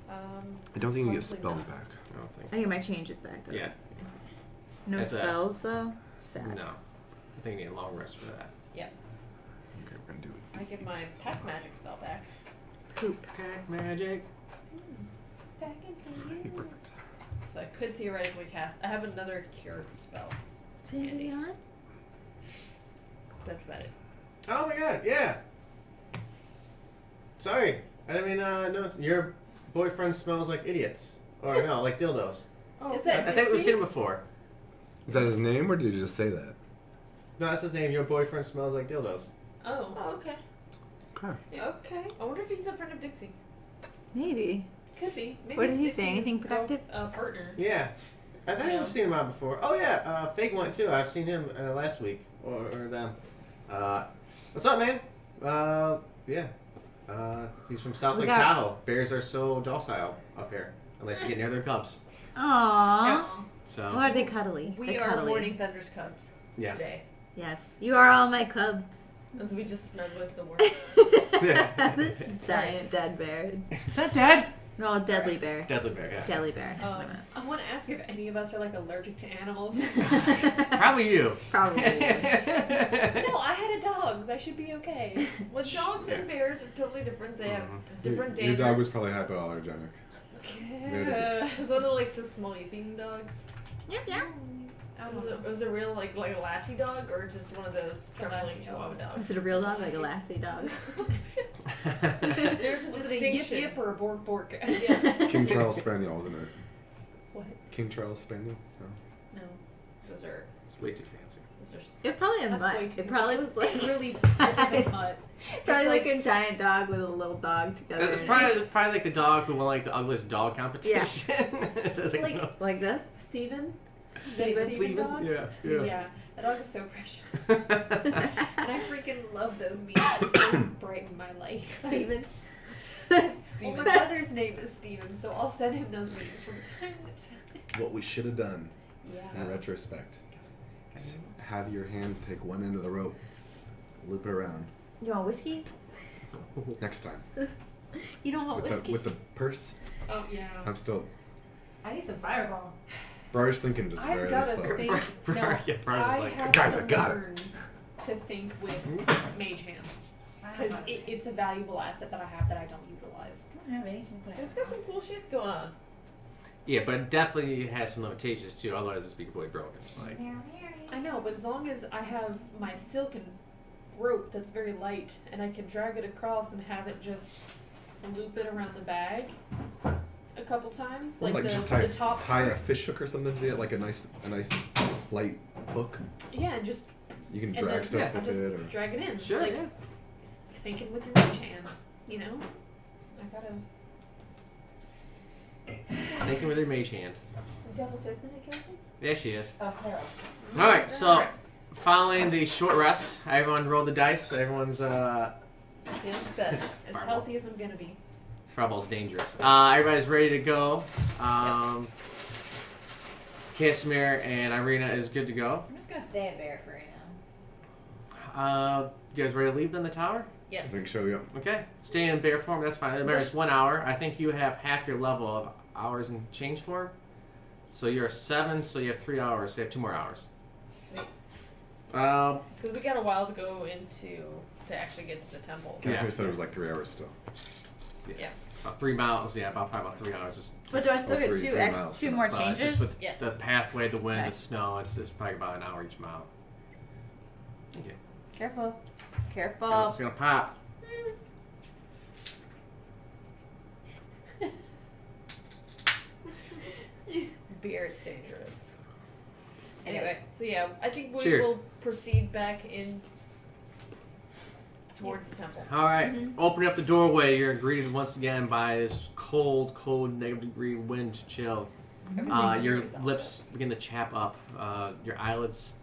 I don't think you get spells not. back. I don't think I get my changes back, though. Yeah. No That's spells, though? Sad. No. I think you need a long rest for that. Yep. Okay, we're gonna do it. I get my pack magic spell back. Poop. Pack magic. Okay, perfect. So I could theoretically cast. I have another cure spell. Is anybody on? That's about it. Oh my god, yeah. Sorry. I didn't mean notice. Your boyfriend smells like idiots. Or no, like dildos. Oh, Is I that think we've Dixie? seen him before. Is that his name, or did you just say that? No, that's his name. Your boyfriend smells like dildos. Oh, okay. Okay. Okay. I wonder if he's a friend of Dixie. Maybe. Could be. Maybe What did it's he say? Dixie's Anything productive? partner. Yeah. I think Yeah. we've seen him out before. Oh yeah, Fake went too. I've seen him last week. Or them. What's up, man? Yeah. He's from South Lake Tahoe. Bears are so docile up here. Unless you get near their cubs. Aww. So. Or are they cuddly? We They're are cuddly. Morning Thunder's cubs Yes. today. Yes. You are all my cubs. As we just snuggle with the world. This giant dead bear. Is that dead? No, deadly bear. Deadly bear, yeah. Deadly bear. That's what I meant. I want to ask if any of us are like allergic to animals. Probably you. Probably. No, I had a dog. I should be okay. Well, dogs and bears are totally different. They have different Your danger. dog was probably hypoallergenic. It was one of like the small eating dogs. Yeah. Was it a real like a lassie dog or just one of those trembling lassie chihuahua dog. dogs? Was it a real dog, like a lassie dog? There's a Was it a yip distinction. yip or a bork bork? Yeah. King Charles Spaniel, wasn't it? What? King Charles Spaniel? No. No, those are. It's way too fancy. Those are. It was probably a That's mutt. way too It probably much. was like It really is a mutt. probably Just like a giant dog with a little dog together. It's in probably like the dog who won like the ugliest dog competition. It says, Like- no. it. Like this. Steven? Steven? Steven dog? Yeah. Yeah. That dog is so precious. And I freaking love those memes. They brighten my life. Steven. Well, my brother's name is Steven, so I'll send him those memes from time to time. What we should have done Yeah. in retrospect is have your hand take one end of the rope, loop it around. You want whiskey? Next time. You don't want whiskey? With the purse, Oh, yeah. I'm still. I need some Fireball. Brother's thinking just I've very gotta slow. think. No, Yeah, Brother's I like, have "Guys, to I got it." learn to think with Mage Hand. Because it's a valuable asset that I have that I don't utilize. I don't have anything to We've got some cool shit going on. Yeah, but it definitely has some limitations too. Otherwise, it's probably broken. Like, I know, but as long as I have my silken rope that's very light and I can drag it across and have it just loop it around the bag a couple times, Or like, just the top tie a part. fish hook or something to it, like a nice light hook. Yeah, and just You can and drag then stuff I with just it. Or... drag it in. sure, like, yeah. thinking with your mage hand, you know? I gotta Thinking with your mage hand. double fisting it, Kelsey? There she is. Oh, hell. All right, so following the short rest, everyone rolled the dice. Everyone's Feeling better. As healthy as I'm gonna be. Fireball's dangerous. Everybody's ready to go. Casimir and Irina is good to go. I'm just gonna stay at bear for right now. You guys ready to leave then the tower? I Yes. think so. Yeah. Okay. Stay in bear form, that's fine. Remember, it's 1 hour. I think you have half your level of hours in change form. So you're 7, so you have 3 hours. So you have 2 more hours. Sweet. Um, Because we got a while to go to actually get to the temple. Casimir said it was like 3 hours still. Yeah. about 3 miles. Yeah, probably about 3 hours. Just But do I still Oh, get three miles. two more just changes? with Yes. the pathway, the wind, Okay. the snow. It's probably about an hour each mile. Okay. Careful. Oh. It's gonna pop. Beer is dangerous. Anyway, so yeah, I think we Cheers. will proceed back in towards the temple. All right. Opening up the doorway, you're greeted once again by this cold, -degree wind chill. Your lips begin to chap up. Your eyelids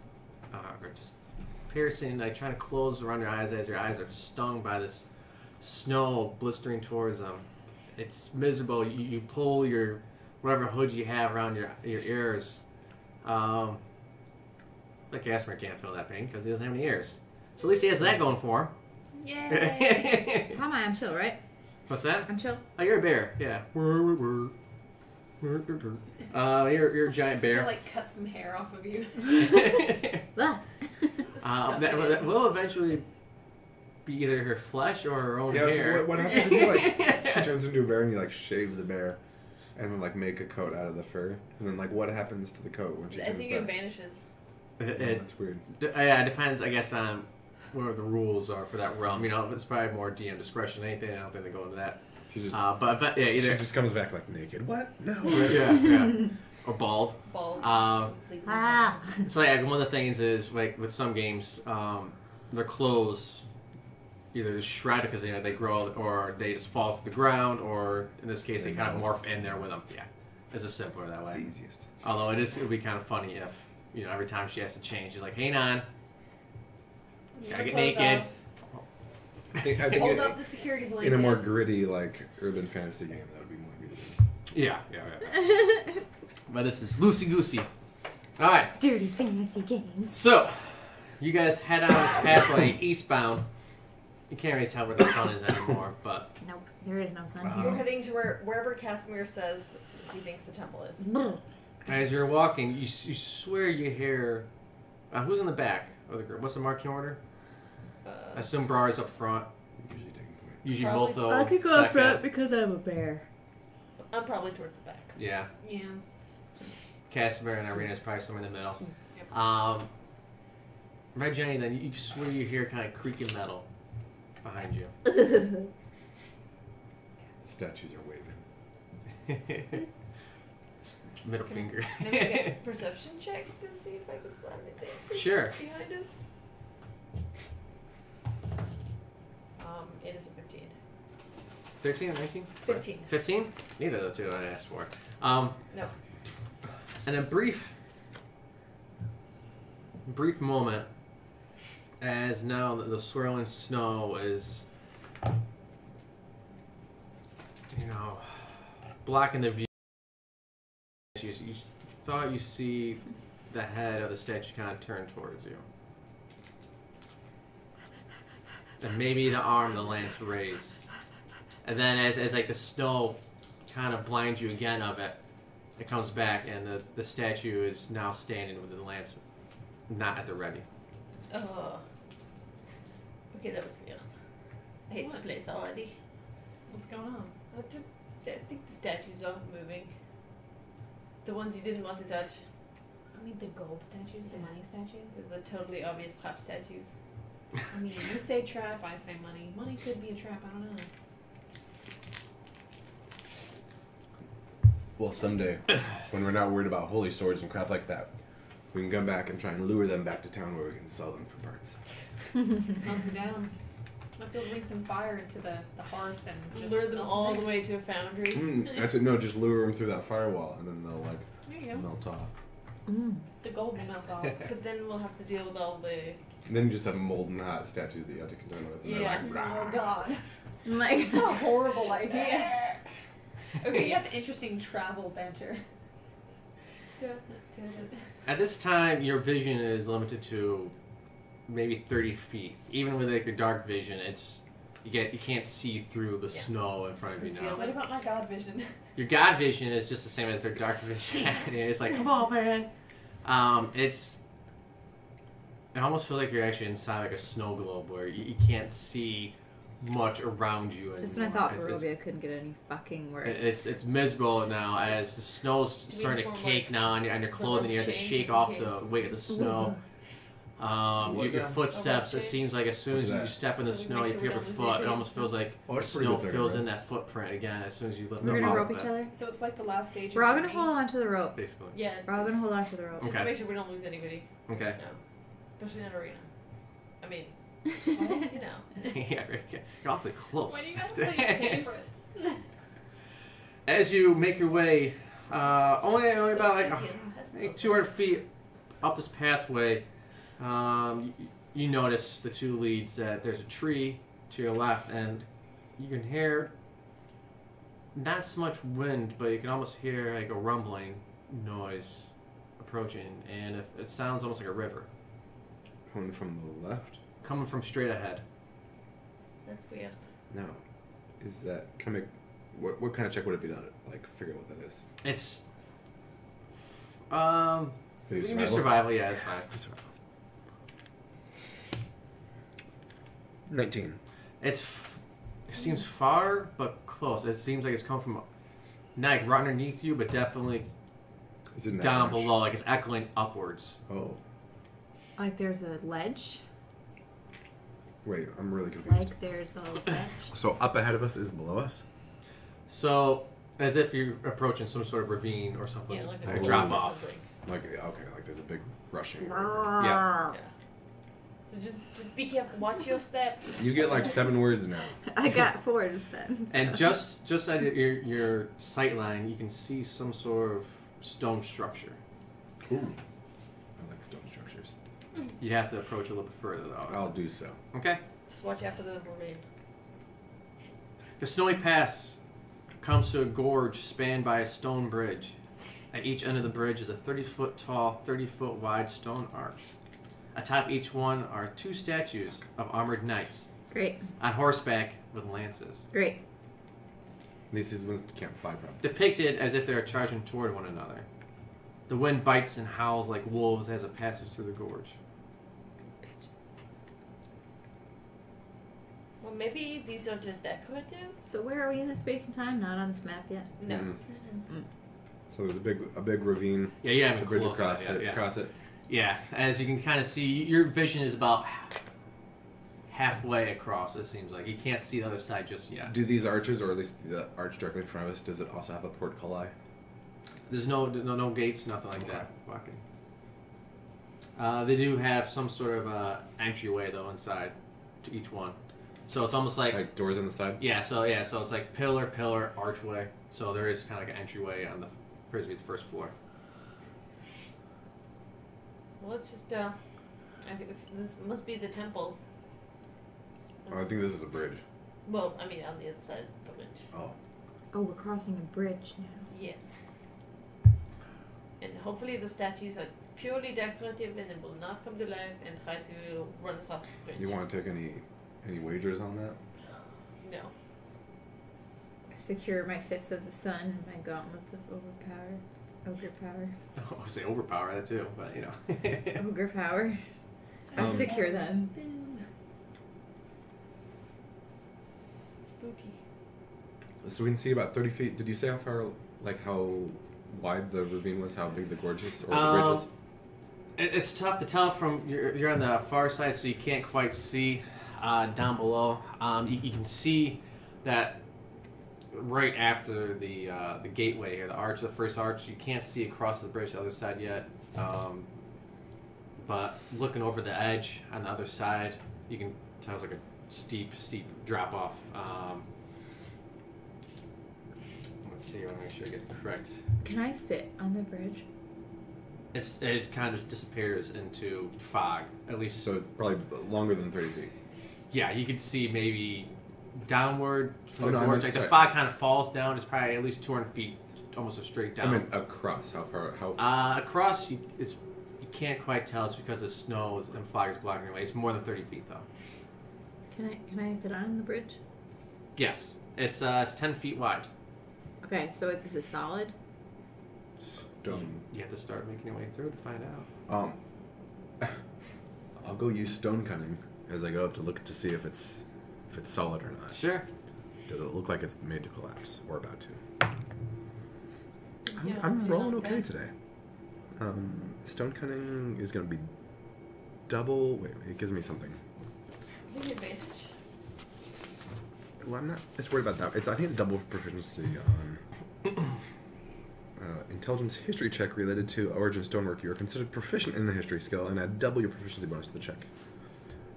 are just piercing, like trying to close around your eyes as your eyes are stung by this snow blistering towards them. It's miserable. You pull your whatever hood you have around your ears. But Casimir can't feel that pain because he doesn't have any ears. So at least he has that going for him. Yay! How am I? I'm chill, right? What's that? I'm chill. Oh, you're a bear. Yeah. You're a giant Bear. bear. Like cut some hair off of you. That will eventually be either her flesh or her own hair. So what happens if you like she turns into a bear and you like shave the bear, and then like make a coat out of the fur, and then like what happens to the coat when she turns I think back? it vanishes. That's weird. Yeah, it depends, I guess, on what the rules are for that realm. You know, it's probably more DM discretion than anything. I don't think they go into that. She just But yeah, either she just comes back like naked. What? No. yeah, or bald. Bald. Completely Ah. bald. So yeah, one of the things is like with some games, their clothes either just shred because they grow, or they just fall to the ground, or in this case they kind of morph in there with them. Yeah, it's just simpler that way. It's the easiest. Although it would be kind of funny if every time she has to change, she's like, "Hey, Nan, gotta get naked." I think Hold up the security blanket. in a more gritty like urban fantasy game that would be more good. Yeah. But this is loosey goosey. All right. Dirty fantasy games. So, you guys head on this pathway eastbound. You can't really tell where the sun is anymore, but Nope, there is no sun We're here. heading to wherever Casimir says he thinks the temple is. as you're walking, you swear you hear... who's in the back of the group? What's the marching order? I assume Brar's up front. Usually taking point. Usually Probably. Molto I could go up second. front because I'm a bear. I'm probably towards the back. Yeah. Yeah. Casimir and Irina is probably somewhere in the middle. Yep. Right, Jenny, then you swear you hear kind of creaking metal behind you. Statues are waving. Middle finger. Can I make a perception check to see if I can spot anything Sure. behind us? It is a 15. 13 or 19? 15. 15? Neither of the two I asked for. No. And a brief moment as now the swirling snow is, blocking the view. You thought you see the head of the statue kind of turn towards you. And maybe the arm, the lance raised. And then as like the snow kind of blinds you again of it, it comes back and the statue is now standing with the lance not at the ready. Oh. Okay, that was weird. I hate this place already. What's going on? I think the statues are moving. The ones you didn't want to touch. I mean, the gold statues, the money statues. The totally obvious trap statues. I mean, you say trap, I say money. Money could be a trap, I don't know. Well, someday, when we're not worried about holy swords and crap like that, we can come back and try and lure them back to town where we can sell them for parts. Melt them down. Might be able to bring some fire into the hearth and just Lure them melt all the down. way to a foundry. That's it. No, just lure them through that firewall, and then they'll like There you go. melt off. The gold will melt off. But then we'll have to deal with all the... And then you just have molten hot statues that you have to contend with. And Yeah. they're like, Oh god. Like, That's a horrible idea. Okay, you have interesting travel banter. At this time, your vision is limited to maybe 30 feet. Even with like your dark vision, you can't see through the snow in front of you now. What about my god vision? Your god vision is just the same as their dark vision. It's like, come on, man. It almost feels like you're actually inside like a snow globe where you can't see much around you anymore. just when I thought It's- Barovia couldn't get any fucking worse. It's miserable now as the snow's starting to form, cake like, now on your clothing. You have to chains shake in off case. the weight of the snow. What Your now? footsteps, A it chain? seems like as soon as What's you that? step in the So we snow, make you sure pick we up your don't lose foot. It anybody. almost feels like Oh, the that's pretty snow good there, fills right? in that footprint again as soon as you lift We're up gonna off rope of each it. other. So it's like the last stage We're all of gonna journey. hold on to the rope. Basically. Yeah, We're all gonna hold on to the rope. just Okay. to make sure we don't lose anybody. Okay. Snow. Especially in arena. I mean, well, you know. Yeah, you're awfully close. Why do you guys play favorites? As you make your way, only about like 200 feet up this pathway, you notice the two leads that there's a tree to your left, and you can hear not so much wind, but you can almost hear like a rumbling noise approaching, and it sounds almost like a river. Coming from the left. coming from straight ahead. That's weird. No. Is that... Can I make... What kind of check would it be done? Like, figure out what that is. It's... Can You can do survival, yeah, it's fine. Survival. 19. It seems far, but close. It seems like it's come from... Not like right underneath you, but definitely Is it down below. Like it's echoing upwards. Oh. Like there's a ledge. Wait, I'm really confused. Like there's a ledge. So up ahead of us is below us? So, as if you're approaching some sort of ravine or something. Yeah, like a a drop or off. something. Like, okay, like there's a big rushing. Yeah. Yeah. So just be careful. Watch your step. You get like 7 words now. I got 4s then. So. And just at your sight line, you can see some sort of stone structure. Ooh. I like stone structures. You have to approach a little bit further, though. I'll do so. Okay. Just watch after the ravine. The snowy pass comes to a gorge spanned by a stone bridge. At each end of the bridge is a 30-foot tall, 30-foot wide stone arch. Atop each one are 2 statues of armored knights Great. on horseback with lances, Great. These is ones that can't fly properly. depicted as if they are charging toward one another. The wind bites and howls like wolves as it passes through the gorge. Well, maybe these are just decorative. So where are we in the space and time? Not on this map yet. No. So there's a big ravine, Yeah, you a haven't bridge closed across that yet. it. Yeah. Across it. Yeah, as you can kind of see, your vision is about halfway across, it seems like. You can't see the other side just yet. Do these arches, or at least the arch directly in front of us, does it also have a portcullis? There's no gates, nothing like that. Walking. They do have some sort of entryway, though, inside to each one. So it's almost like doors on the side? yeah, so it's like pillar, archway. So there is kind of like an entryway on the first floor. Well, let's just I think this must be the temple. Oh, I think this is a bridge. Well, I mean, on the other side of the bridge. Oh. Oh, we're crossing a bridge now. Yes. And hopefully the statues are purely decorative and it will not come to life and try to run us off the bridge. You want to take any wagers on that? No. Secure my fists of the sun and my gauntlets of ogre power. I would say overpower that too, but you know. Ogre power. I secure them. Spooky. So we can see about 30 feet. Did you say how far, like how wide the ravine was, how big the gorge is, or the bridge is? It's tough to tell from you're on the far side, so you can't quite see down below. You can see that right after the gateway here, the arch, the first arch. You can't see across the bridge to the other side yet. But looking over the edge on the other side, you can tell it's like a steep drop off. Let's see. I want to make sure I get it correct. Can I fit on the bridge? It kind of just disappears into fog. At least. So it's probably longer than 30 feet. Yeah, you could see maybe downward from the no, I gorge. meant- Like the sorry. fog kind of falls down. It's probably at least 200 feet, almost a straight down. I mean, across. How far? How? Across, you can't quite tell. It's because the snow and fog is blocking your way. It's more than 30 feet though. Can I fit on the bridge? Yes, it's 10 feet wide. Okay, so this is solid. Stone. You have to start making your way through to find out. I'll go use stone cunning as I go up to look to see if it's solid or not. Sure. Does it look like it's made to collapse or about to? Yeah, I'm you're rolling not okay bad. today. Stone cunning is going to be double. Wait, it gives me something. I think advantage. Well, I'm not as worried about that. I think it's double proficiency on intelligence history check related to origin stonework. You are considered proficient in the history skill and add double your proficiency bonus to the check.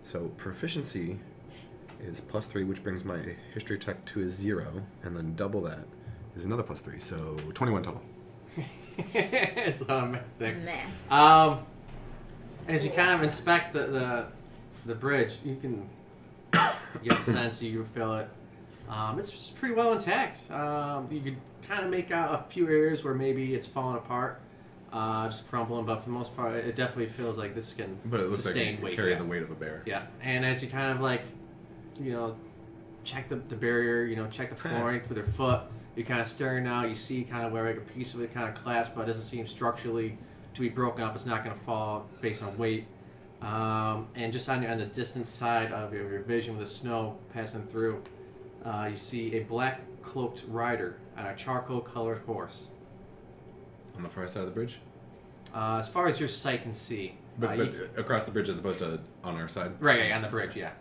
So proficiency is +3, which brings my history check to a 0, and then double that is another +3, so 21 total. It's a lot of math there. Math. As you kind of inspect the bridge, you can get a sense, you feel it. It's just pretty well intact. You could kind of make out a few areas where maybe it's fallen apart. just crumbling. But for the most part, it definitely feels like this can But it looks like sustain it can weight. carry the weight of a bear. Yeah, and as you kind of like, check the barrier, check the flooring for their foot. You're kind of staring out. You see kind of where like a piece of it kind of collapsed, but it doesn't seem structurally to be broken up. It's not going to fall based on weight. And just on the distant side of your vision with the snow passing through, you see a black cloaked rider on a charcoal colored horse. On the far side of the bridge? As far as your sight can see. But across the bridge as opposed to on our side? Right, on the bridge, yeah.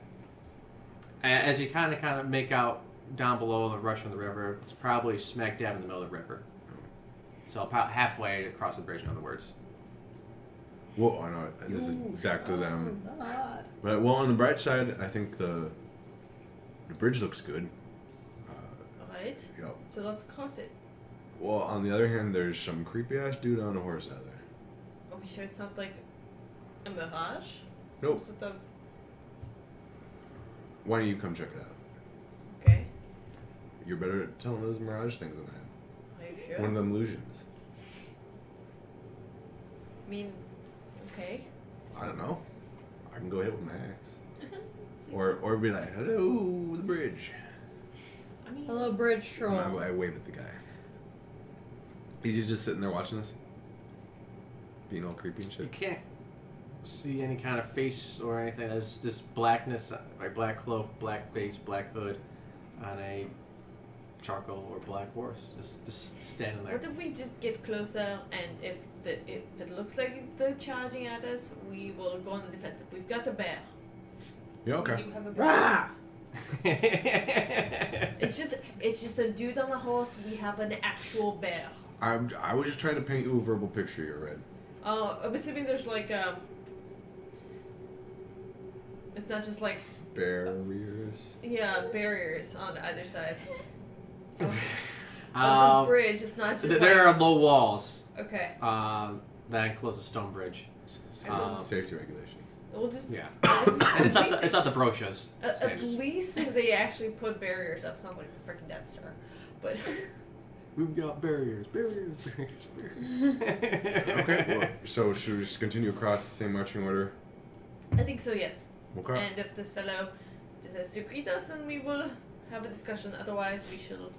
As you kind of make out down below the rush of the river, it's probably smack dab in the middle of the river. So about halfway across the bridge, in other words. Whoa, I know. This is back to them. But well, on the bright side, I think the bridge looks good. Alright. Yep. So let's cross it. Well, on the other hand, there's some creepy ass dude on a horse out there. Are we sure it's not like a mirage? Nope. Some sort of... Why don't you come check it out? Okay. You're better at telling those mirage things than I am. Are you sure? One of them illusions. I mean, okay. I don't know. I can go hit with my axe. or be like, hello, the bridge. I mean, Hello, bridge troll. And I wave at the guy. Is he just sitting there watching us? Being all creepy and You shit? can't see any kind of face or anything. There's just blackness, like black cloak, black face, black hood on a charcoal or black horse. Just standing there. what if we just get closer and if it looks like they're charging at us, we will go on the defensive. We've got a bear. Yeah, We okay. do have a Rah! It's just a dude on a horse. We have an actual bear. I was just trying to paint you a verbal picture here, Red. Oh, I'm assuming there's like it's not just like Barriers. barriers on either side of this Um, bridge. It's not just there like, are low walls okay. that enclose the stone bridge. Safety regulations. We'll just Yeah. we'll just- And it's at not least- the brochures At standards. least they actually put barriers up. It's not like the freaking Death Star, but We've got barriers. Okay, well, so should we just continue across the same marching order? I think so. Yes. Okay. And if this fellow decides to greet us, then we will have a discussion. Otherwise, we shall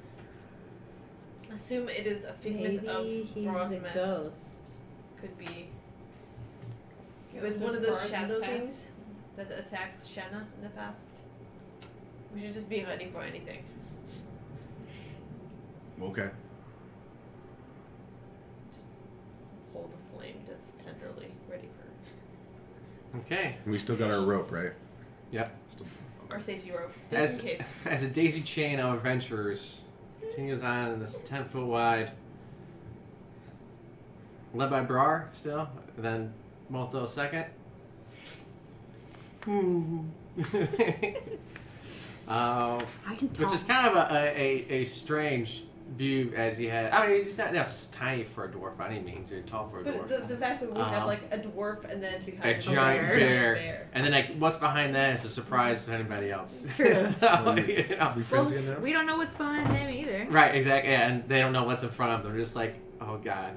assume it is a figment of Maybe he's a Brosman. ghost. Could be. It was one of those shadow things that attacked Shanna in the past. We should just be ready for anything. Okay. Just hold the flame tenderly, ready for Okay. We still got our rope, right? Yep. Still, our safety rope, just in case. As a daisy chain of adventurers continues on in this 10-foot wide, led by Brar still, then Molto second. I can talk. Which is kind of a strange view as he had. I mean, he's not tiny for a dwarf by any means, or tall for a dwarf. But the fact that we have like a dwarf and then behind A us giant a bear. And then like what's behind that is a surprise to anybody else. True. So, you know. we friends Well, again now? we don't know what's behind them either. Right, exactly. Yeah, and they don't know what's in front of them. They're just like, oh god.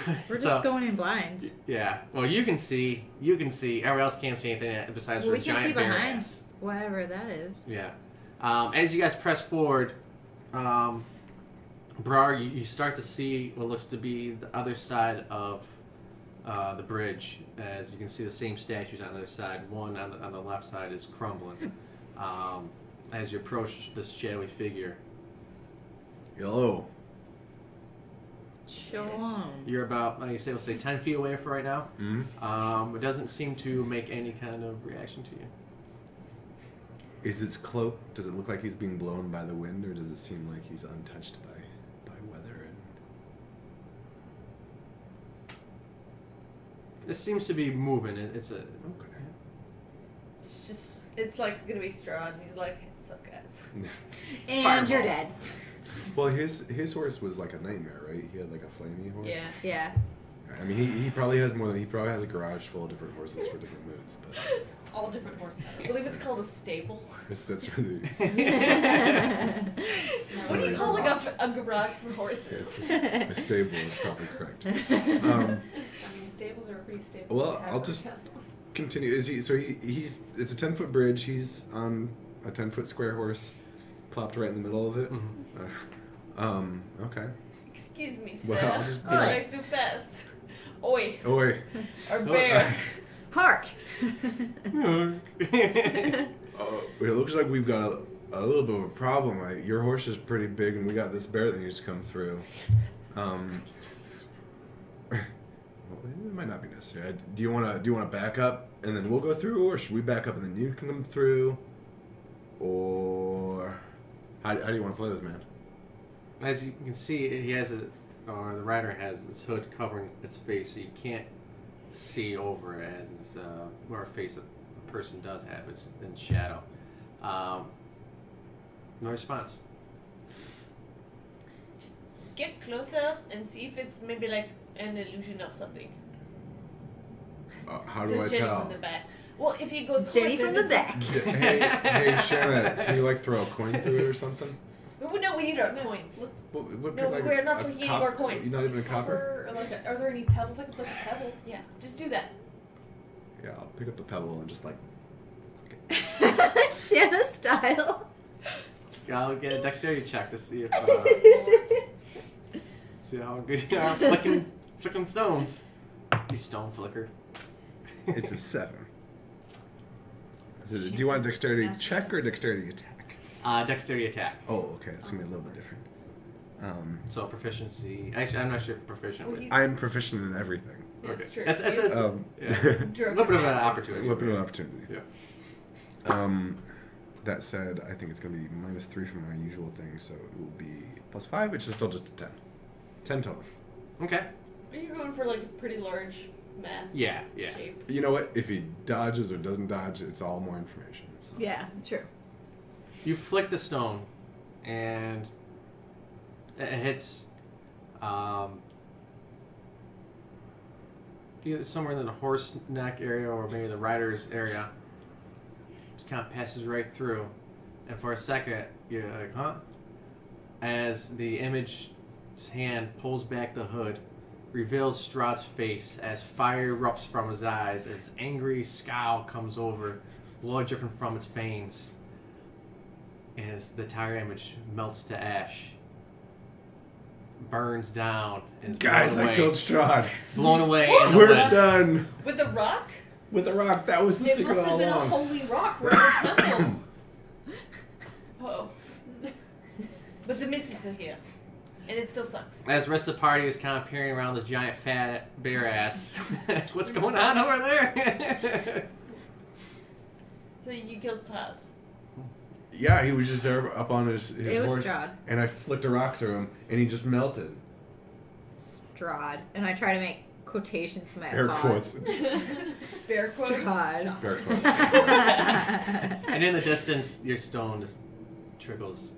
We're just So, going in blind. yeah. Well, you can see. Everyone else can't see anything besides Well, your we can giant see bear behind ass. whatever that is. Yeah. As you guys press forward, Brar, you start to see what looks to be the other side of the bridge. As you can see the same statues on the other side. One on the left side is crumbling. As you approach this shadowy figure, Hello. Shalom. you're about, like you say, we'll say 10 feet away for right now. Mm-hmm. It doesn't seem to make any kind of reaction to you. Is its cloak, does it look like he's being blown by the wind, or does it seem like he's untouched by weather? It seems to be moving. It's a... Okay. It's like gonna be Strahd, and he's like, "What's up, guys?" And you're Fireballs. dead. Well, his horse was like a nightmare, right? He had like a flamey horse. Yeah. Yeah. I mean, he probably has more than he probably has a garage full of different horses for different moods, but All different horse I metals. believe it's called a stable. that's really What do you call like a garage for horses? a stable is probably correct. pretty stable. Well, tower I'll just castle. continue. Is he? So he's. It's a 10-foot bridge. He's on a 10-foot square horse, plopped right in the middle of it. Okay. Excuse me, sir. Well, I'll just be I like- do best. Oi, Oi. or bear. Hark! It looks like we've got a little bit of a problem. Like, your horse is pretty big, and we got this bear that needs to come through. It might not be necessary. Do you want to back up and then we'll go through, or should we back up and then you can come through, or how do you want to play this, man? As you can see, he has the rider has its hood covering its face, so you can't see over it as it's, where a face a person does have. It's in shadow. No response. Get closer and see if it's maybe like an illusion of something. How do Says I Jenny tell? from the back. Well, if you go through Jenny it, from then the it's- back. Hey, Shanna, can you like throw a coin through it or something? No, we need our coins. What, No, we're not for getting more coins. You're not even a copper? Or like are there any pebbles? Like it's like a pebble. Yeah, just do that. Yeah, I'll pick up the pebble and just like. Shanna style. I'll get a dexterity check to see if see how good you are flicking stones. You stone flicker. It's a 7. Do you want a dexterity check or a dexterity attack? Dexterity attack. Oh, okay. That's gonna be a little bit different. So proficiency. Actually, I'm not sure if proficient. Well, With. he's- I'm proficient in everything. Yeah, it's true. That's yeah. Direct Weapon of an answer. opportunity. Weapon of opportunity. Yeah. That said, I think it's gonna be -3 from my usual thing, so it will be +5, which is still just a 10. 10 total. Okay. You're going for like a pretty large mass Yeah. shape. You know what? If he dodges or doesn't dodge, it's all more information. So. Yeah, true. You flick the stone, and it hits either somewhere in the horse neck area or maybe the rider's area. Just kind of passes right through, and for a second you're like, "Huh?" As the image's hand pulls back the hood, reveals Strahd's face as fire erupts from his eyes, as angry scowl comes over, blood dripping from its veins. As the entire image melts to ash, burns down, and is Guys, blown I away, killed Strahd. blown away in the We're wind. done With the rock? with the rock. That was the It secret must have all been a along. holy rock right in the temple. Oh. But the mist is still here. And it still sucks. As the rest of the party is kind of peering around this giant fat bear ass. What's going on over there? So you kill Strahd. Yeah, he was just there up on his It was horse, Strahd. and I flicked a rock through him, and he just melted. Strahd. And I try to make quotations from my Air pause. quotes. Bear quotes. Strahd. Air quotes. And in the distance, your stone just trickles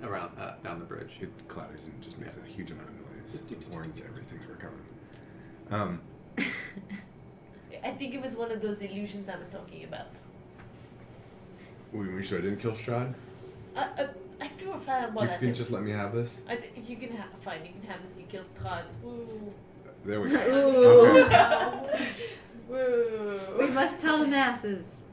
around down the bridge. It clatters and just makes a huge amount of noise. Warns everything's recovering. I think it was one of those illusions I was talking about. We sure I didn't kill Strahd? I threw a fireball You at can him. just let me have this? I think you can have fine. You can have this. You killed Strahd. Woo. There we go. Ooh. Okay. Woo. We must tell the masses.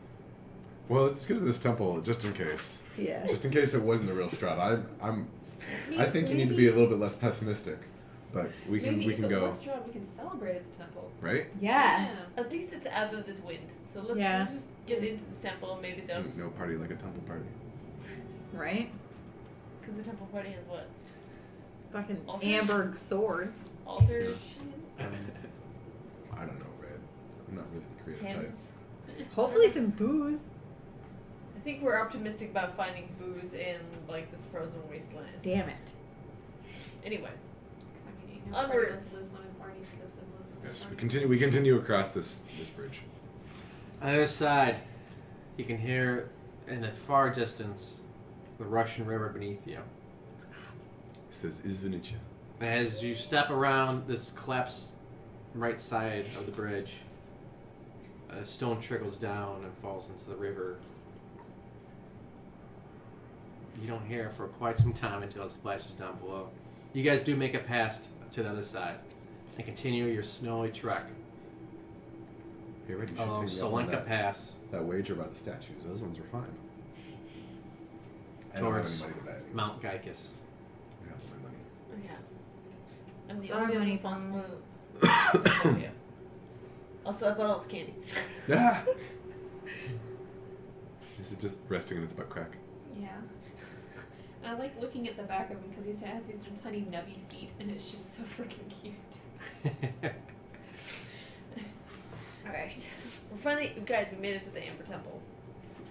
Well, let's get to this temple just in case. Yeah. Just in case it wasn't the real Strahd. I think you need to be a little bit less pessimistic, but we can Maybe if it go. was Strahd, we can celebrate at the temple. Right? Yeah. At least it's out of this wind. So let's Yeah. just get into the temple. Maybe those. No party like a temple party. Right? Because the temple party has what? Fucking Altars? amber swords. Altars, I don't know, Red. I'm not really the creative type. hymns. Hopefully some booze. I think we're optimistic about finding booze in like this frozen wasteland. Damn it. Anyway, Onwards. onwards. Yes, we continue across this bridge. On the other side, you can hear in the far distance the Russian river beneath you. It says Izvinicha. As you step around this collapsed right side of the bridge, a stone trickles down and falls into the river. You don't hear it for quite some time until it splashes down below. You guys do make it past to the other side. and continue your snowy trek Hey, Rick, you should along take me up on Solenka Pass that wager about the statues. Those ones were fine. I don't have towards any money to bet. Mount Gaikus. I have my money. Yeah. I'm the It's our only one money, responsible. Oh, yeah. Also, I bought all this candy. Ah! Is it just resting in its butt crack? Yeah. And I like looking at the back of him because he has these little tiny nubby feet, and it's just so freaking cute. Alright. We're finally, guys, we made it to the Amber Temple.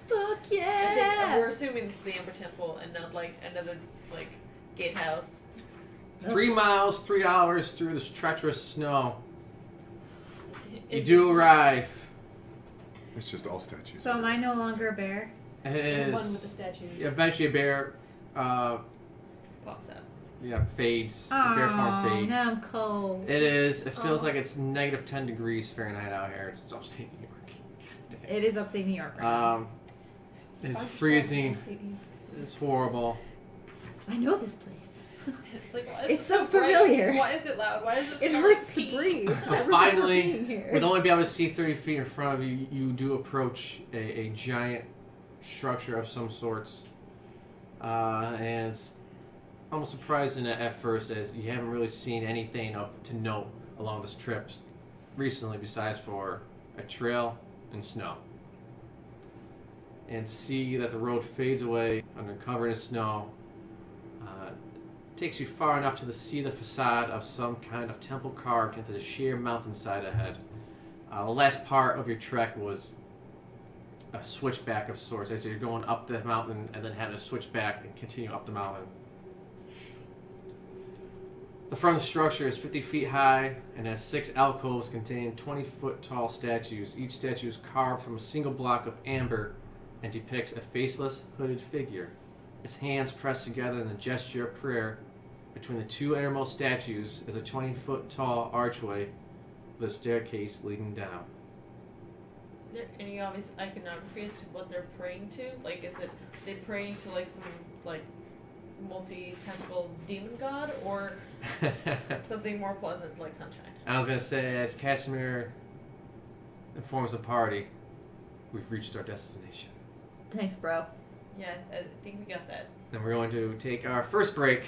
Fuck I think, yeah! we're assuming this is the Amber Temple and not like another like gatehouse. 3 miles, 3 hours through this treacherous snow. You Is do it- arrive. It's just all statues. So am I no longer a bear? It The one with is the statues. eventually a bear. Pops out. Yeah, fades. The Oh, bear form fades. now I'm cold. It is. It feels Oh. like it's negative 10 degrees Fahrenheit out here. It's upstate New York. God damn. It is upstate New York right now. It's I just freezing. saw it. It's horrible. I know this place. It's like, why is It's it so bright? familiar. Why is it loud? Why is it? It smell hurts like to tea? breathe. But I remember finally, being here. with only be able to see 30 feet in front of you, you do approach a giant structure of some sorts. And it's almost surprising at first, as you haven't really seen anything to note along this trip recently, besides for a trail and snow. And to see that the road fades away under cover in snow takes you far enough to see the facade of some kind of temple carved into the sheer mountainside ahead. The last part of your trek was a switchback of sorts, as you're going up the mountain and then having to switch back and continue up the mountain. The front of the structure is 50 feet high and has 6 alcoves containing 20-foot tall statues. Each statue is carved from a single block of amber and depicts a faceless, hooded figure. Its hands pressed together in the gesture of prayer. Between the 2 innermost statues is a 20-foot tall archway with a staircase leading down. Is there any obvious iconography as to what they're praying to? Like, is it they praying to like some like multi-tentacle demon god, or something more pleasant like sunshine? I was gonna say, as Casimir informs the party, we've reached our destination. Thanks, bro. Yeah, I think we got that. And we're going to take our first break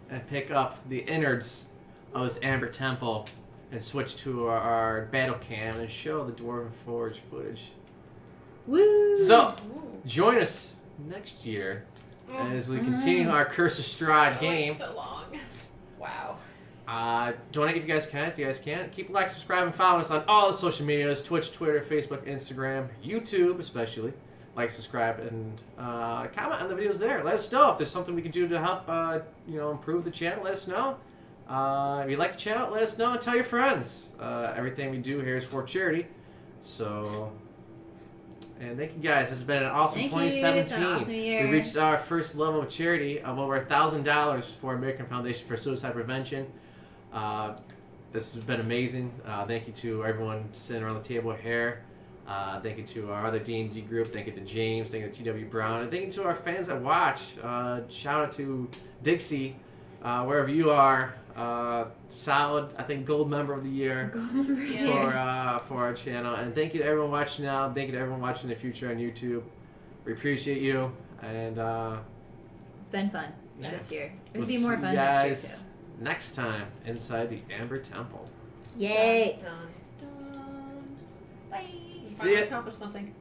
and pick up the innards of this Amber Temple and switch to our battle cam and show the Dwarven Forge footage. Woo! So, Ooh. join us next year as we continue our Curse of Strahd game. So long. Wow. Donate if you guys can. If you guys can't, keep like, subscribe, and follow us on all the social medias: Twitch, Twitter, Facebook, Instagram, YouTube, especially. Like, subscribe, and comment on the videos there. Let us know if there's something we can do to help, improve the channel. Let us know. If you like the channel, let us know and tell your friends. Everything we do here is for charity. So, and thank you guys. This has been an awesome Thank you. It's been 2017. an awesome year. We reached our first level of charity of over $1,000 for American Foundation for Suicide Prevention. This has been amazing. Thank you to everyone sitting around the table here. Thank you to our other D&D group. Thank you to James. Thank you to T.W. Brown. And thank you to our fans that watch. Shout out to Dixie, wherever you are. Solid, I think, gold member of the year for our channel. And thank you to everyone watching now. Thank you to everyone watching in the future on YouTube. We appreciate you. And It's been fun this year. It'll we'll be more see fun you next guys year, too. next time inside the Amber Temple. Yay! Dun, dun, dun. Bye. See ya. Accomplished something.